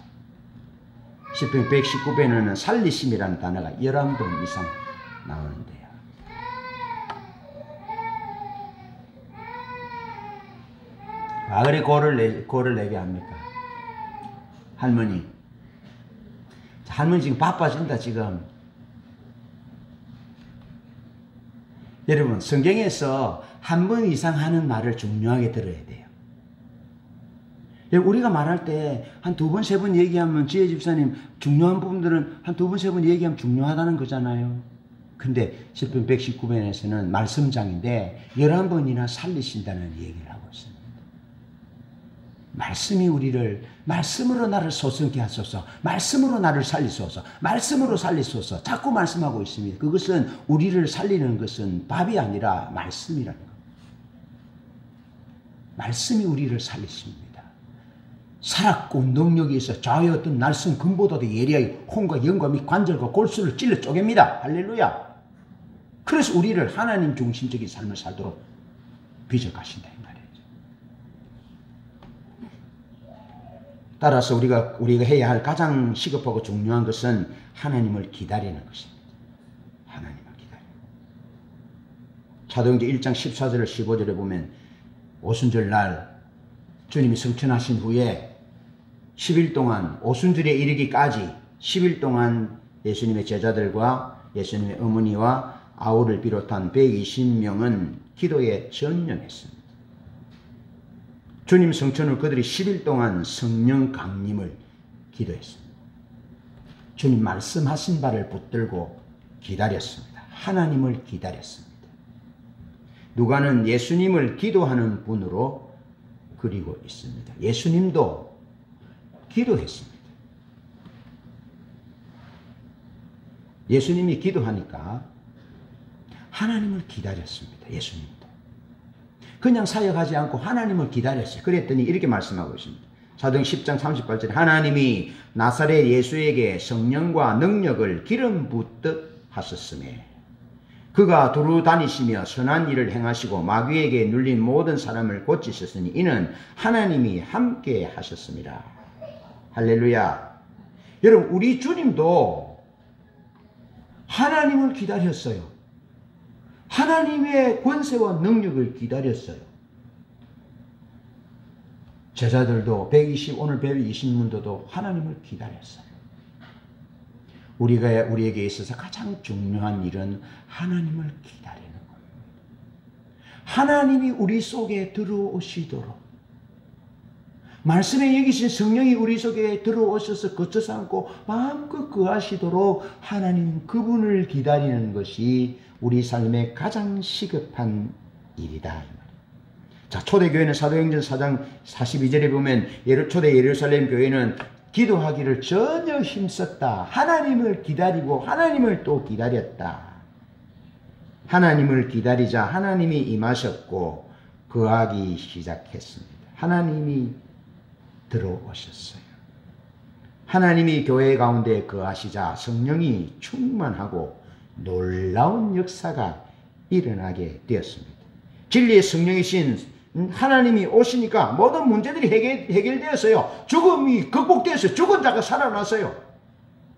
시편 119편에는 살리심이라는 단어가 11번 이상 나오는데요. 그래 고를 내게 합니까? 할머니 지금 바빠진다 지금. 여러분 성경에서 한 번 이상 하는 말을 중요하게 들어야 돼요. 우리가 말할 때 한 2번, 3번 얘기하면 지혜 집사님 중요한 부분들은 한 2번, 3번 얘기하면 중요하다는 거잖아요. 근데 시편 119편에서는 말씀장인데 11번이나 살리신다는 얘기를 하고 있습니다. 말씀이 우리를 말씀으로 나를 소성케 하소서, 말씀으로 나를 살리소서, 말씀으로 살리소서 자꾸 말씀하고 있습니다. 그것은 우리를 살리는 것은 밥이 아니라 말씀이라는 겁니다. 말씀이 우리를 살리십니다. 살았고 능력이 있어 좌우의 어떤 날선 금보다도 예리하게 혼과 영과 및 관절과 골수를 찔러 쪼갭니다. 할렐루야. 그래서 우리를 하나님 중심적인 삶을 살도록 빚어가신다 이 말이에요. 따라서 우리가 해야 할 가장 시급하고 중요한 것은 하나님을 기다리는 것입니다. 하나님을 기다리는. 사도행전 1장 14절을 15절에 보면 오순절 날 주님이 승천하신 후에 10일 동안 오순절에 이르기까지 10일 동안 예수님의 제자들과 예수님의 어머니와 아우를 비롯한 120명은 기도에 전념했습니다. 주님 성천 후 그들이 10일 동안 성령 강림을 기도했습니다. 주님 말씀하신 바를 붙들고 기다렸습니다. 하나님을 기다렸습니다. 누가는 예수님을 기도하는 분으로 그리고 있습니다. 예수님도 기도했습니다. 예수님이 기도하니까 하나님을 기다렸습니다. 예수님도. 그냥 사역하지 않고 하나님을 기다렸어요. 그랬더니 이렇게 말씀하고 있습니다. 사도행 10장 38절에 하나님이 나사렛 예수에게 성령과 능력을 기름 붓듯 하셨으며 그가 두루 다니시며 선한 일을 행하시고 마귀에게 눌린 모든 사람을 고치셨으니 이는 하나님이 함께 하셨습니다. 할렐루야. 여러분 우리 주님도 하나님을 기다렸어요. 하나님의 권세와 능력을 기다렸어요. 제자들도 오늘 120문도도 하나님을 기다렸어요. 우리에게 있어서 가장 중요한 일은 하나님을 기다리는 겁니다. 하나님이 우리 속에 들어오시도록 말씀에 여기신 성령이 우리 속에 들어오셔서 거쳐서 앉고 마음껏 거하시도록 하나님 그분을 기다리는 것이 우리 삶의 가장 시급한 일이다. 자, 초대교회는 사도행전 4장 42절에 보면 초대 예루살렘 교회는 기도하기를 전혀 힘썼다. 하나님을 기다리고 하나님을 또 기다렸다. 하나님을 기다리자 하나님이 임하셨고 거하기 시작했습니다. 하나님이 들어오셨어요. 하나님이 교회 가운데 거하시자 성령이 충만하고 놀라운 역사가 일어나게 되었습니다. 진리의 성령이신 하나님이 오시니까 모든 문제들이 해결되었어요. 죽음이 극복되었어요. 죽은 자가 살아났어요.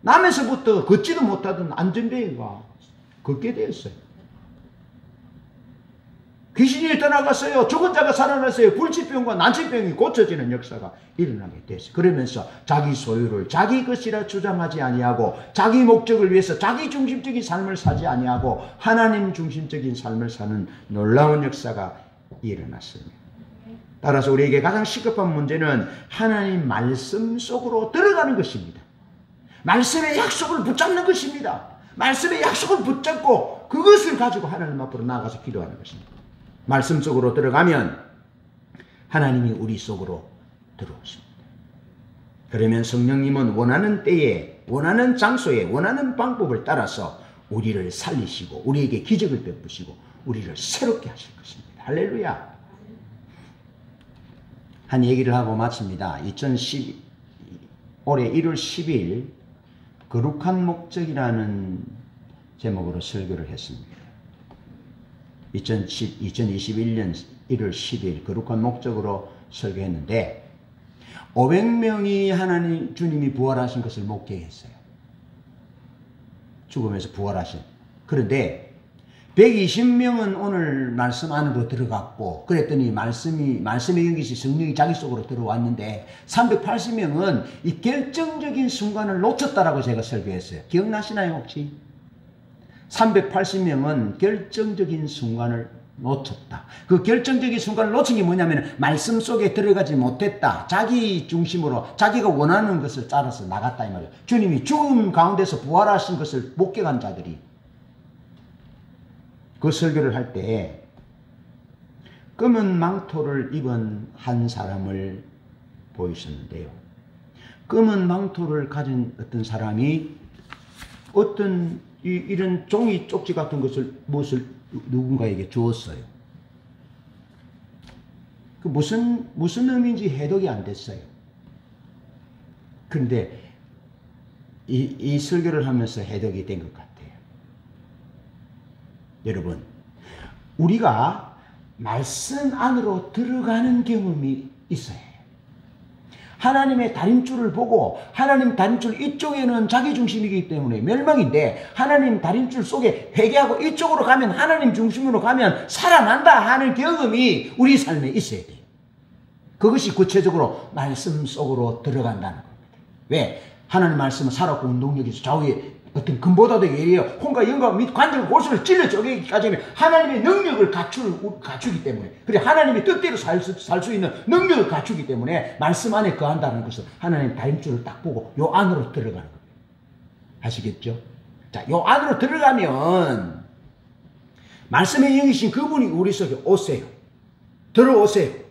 남에서부터 걷지도 못하던 안전뱅이가 걷게 되었어요. 귀신이 떠나갔어요. 죽은 자가 살아났어요. 불치병과 난치병이 고쳐지는 역사가 일어나게 됐어요. 그러면서 자기 소유를 자기 것이라 주장하지 아니하고 자기 목적을 위해서 자기 중심적인 삶을 사지 아니하고 하나님 중심적인 삶을 사는 놀라운 역사가 일어났습니다. 따라서 우리에게 가장 시급한 문제는 하나님 말씀 속으로 들어가는 것입니다. 말씀의 약속을 붙잡는 것입니다. 말씀의 약속을 붙잡고 그것을 가지고 하나님 앞으로 나아가서 기도하는 것입니다. 말씀 속으로 들어가면 하나님이 우리 속으로 들어오십니다. 그러면 성령님은 원하는 때에, 원하는 장소에, 원하는 방법을 따라서 우리를 살리시고 우리에게 기적을 베푸시고 우리를 새롭게 하실 것입니다. 할렐루야. 한 얘기를 하고 마칩니다. 2012 올해 1월 10일 거룩한 목적이라는 제목으로 설교를 했습니다. 2021년 1월 10일 거룩한 목적으로 설교했는데 500명이 하나님 주님이 부활하신 것을 목격했어요. 죽음에서 부활하신. 그런데 120명은 오늘 말씀 안으로 들어갔고 그랬더니 말씀의 영이신 성령이 자기 속으로 들어왔는데 380명은 이 결정적인 순간을 놓쳤다라고 제가 설교했어요. 기억나시나요 혹시? 380명은 결정적인 순간을 놓쳤다. 그 결정적인 순간을 놓친 게 뭐냐면 말씀 속에 들어가지 못했다. 자기 중심으로 자기가 원하는 것을 따라서 나갔다 이 말이에요. 주님이 죽음 가운데서 부활하신 것을 목격한 자들이 그 설교를 할 때 검은 망토를 입은 한 사람을 보이셨는데요. 검은 망토를 가진 어떤 사람이 어떤 이런 종이 쪽지 같은 무엇을 누군가에게 주었어요. 그 무슨 의미인지 해독이 안 됐어요. 그런데 이 설교를 하면서 해독이 된 것 같아요. 여러분, 우리가 말씀 안으로 들어가는 경험이 있어야 해요. 하나님의 다림줄을 보고 하나님 다림줄 이쪽에는 자기중심이기 때문에 멸망인데 하나님 다림줄 속에 회개하고 이쪽으로 가면 하나님 중심으로 가면 살아난다 하는 경험이 우리 삶에 있어야 돼요. 그것이 구체적으로 말씀 속으로 들어간다는 겁니다. 왜? 하나님 말씀은 살았고 운동력이 있어. 좌우에 어떤 금보다도 예리해요. 혼과 영과 및 관절 골수를 찔러 쪼개기까지 하면 하나님의 능력을 갖추기 때문에 그래 하나님의 뜻대로 살 수 있는 능력을 갖추기 때문에 말씀 안에 거한다는 것은 하나님 다림줄을 딱 보고 요 안으로 들어가는 겁니다. 아시겠죠? 자, 요 안으로 들어가면 말씀의 영이신 그분이 우리 속에 오세요. 들어오세요.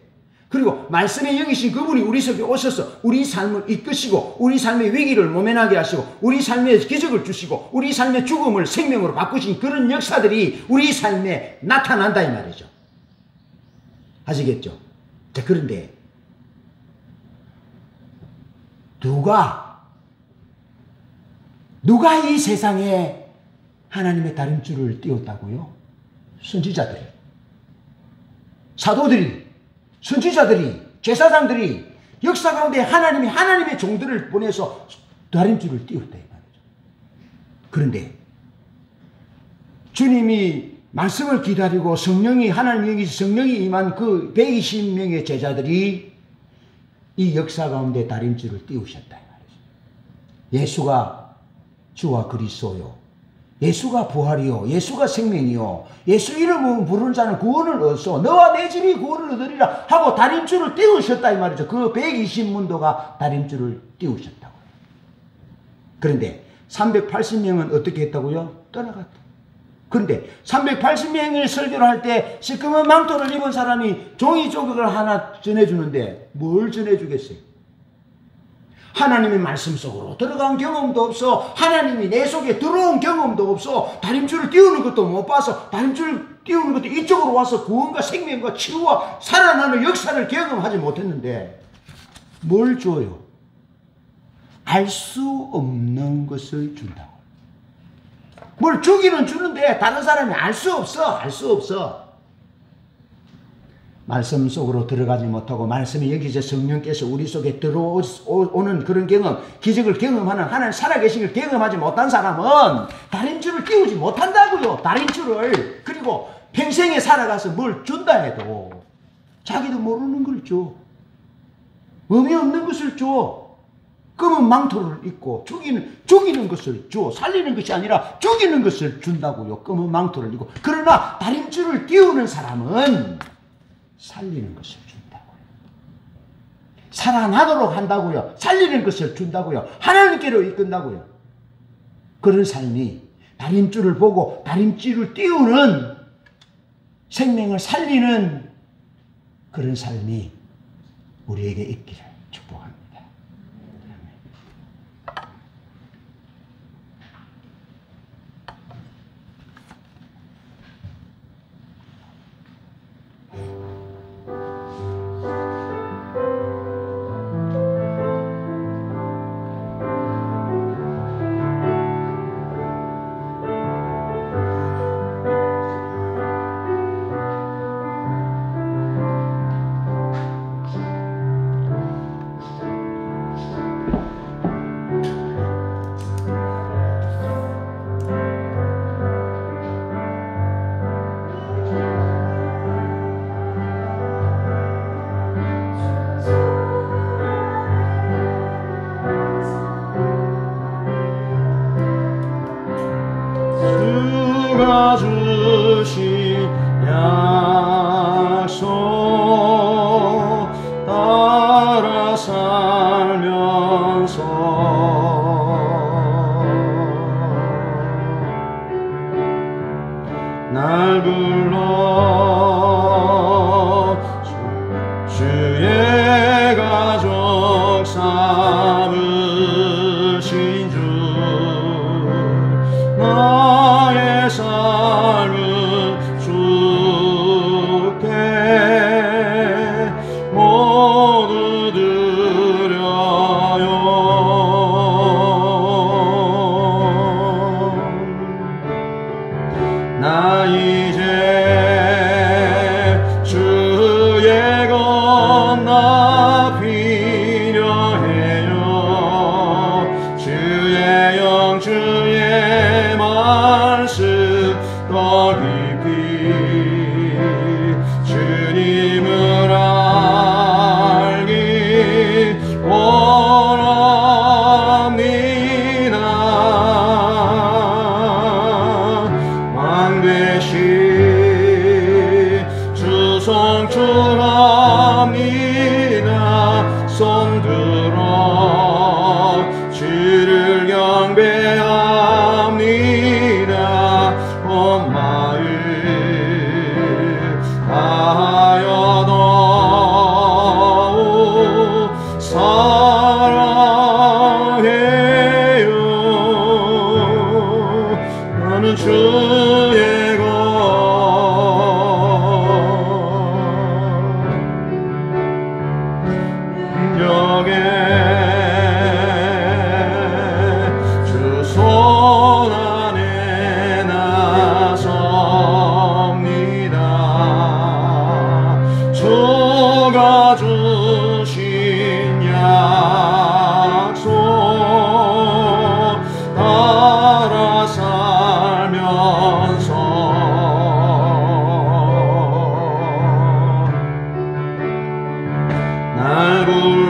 그리고 말씀의 영이신 그분이 우리 속에 오셔서 우리 삶을 이끄시고 우리 삶의 위기를 모면하게 하시고 우리 삶에 기적을 주시고 우리 삶의 죽음을 생명으로 바꾸신 그런 역사들이 우리 삶에 나타난다 이 말이죠. 아시겠죠? 자, 그런데 누가 이 세상에 하나님의 다림줄을 띄웠다고요? 선지자들이, 사도들이, 선지자들이, 제사장들이 역사 가운데 하나님의 종들을 보내서 다림줄을 띄웠다 이 말이죠. 그런데 주님이 말씀을 기다리고 하나님의 성령이 임한 그 120명의 제자들이 이 역사 가운데 다림줄을 띄우셨다 이 말이죠. 예수가 주와 그리스도요. 예수가 부활이요. 예수가 생명이요. 예수 이름을 부르는 자는 구원을 얻소. 너와 내 집이 구원을 얻으리라 하고 다림줄을 띄우셨다 이 말이죠. 그 120문도가 다림줄을 띄우셨다고요. 그런데 380명은 어떻게 했다고요? 떠나갔다. 그런데 380명이 설교를 할 때 시커먼 망토를 입은 사람이 종이 조각을 하나 전해주는데 뭘 전해주겠어요? 하나님의 말씀 속으로 들어간 경험도 없어. 하나님이 내 속에 들어온 경험도 없어. 다림줄을 띄우는 것도 못 봐서 다림줄을 띄우는 것도 이쪽으로 와서 구원과 생명과 치유와 살아나는 역사를 경험하지 못했는데 뭘 줘요? 알 수 없는 것을 준다고. 뭘 주기는 주는데 다른 사람이 알 수 없어. 알 수 없어. 말씀 속으로 들어가지 못하고 말씀이 여기서 성령께서 우리 속에 들어오는 그런 경험, 기적을 경험하는 하나님 살아계신 걸 경험하지 못한 사람은 다림줄을 띄우지 못한다고요. 다림줄을. 그리고 평생에 살아가서 뭘 준다 해도 자기도 모르는 걸 줘. 의미 없는 것을 줘. 검은 망토를 입고 죽이는 것을 줘. 살리는 것이 아니라 죽이는 것을 준다고요. 검은 망토를 입고. 그러나 다림줄을 띄우는 사람은 살리는 것을 준다고요. 살아나도록 한다고요. 살리는 것을 준다고요. 하나님께로 이끈다고요. 그런 삶이 다림줄을 보고 다림줄을 띄우는 생명을 살리는 그런 삶이 우리에게 있기를 축복합니다. 주가 주신 약속 따라 살면서 날 불러 주의 가족 삼으신 주 나의 삶을 주께 모두 드려요. 나 이제 주의 건너 필요해요. 주의 영 주의 말씀 더 깊이 주님을 알기 원합니다. 왕 되신 주 송축합니다. 손들어 주를 경배합니다. 온 마음 다하여 너무 사랑해요. 나는 주의 것 인격에 주 손 안에 나섭니다. 주가 주신 약속 따라 살면서 날 불러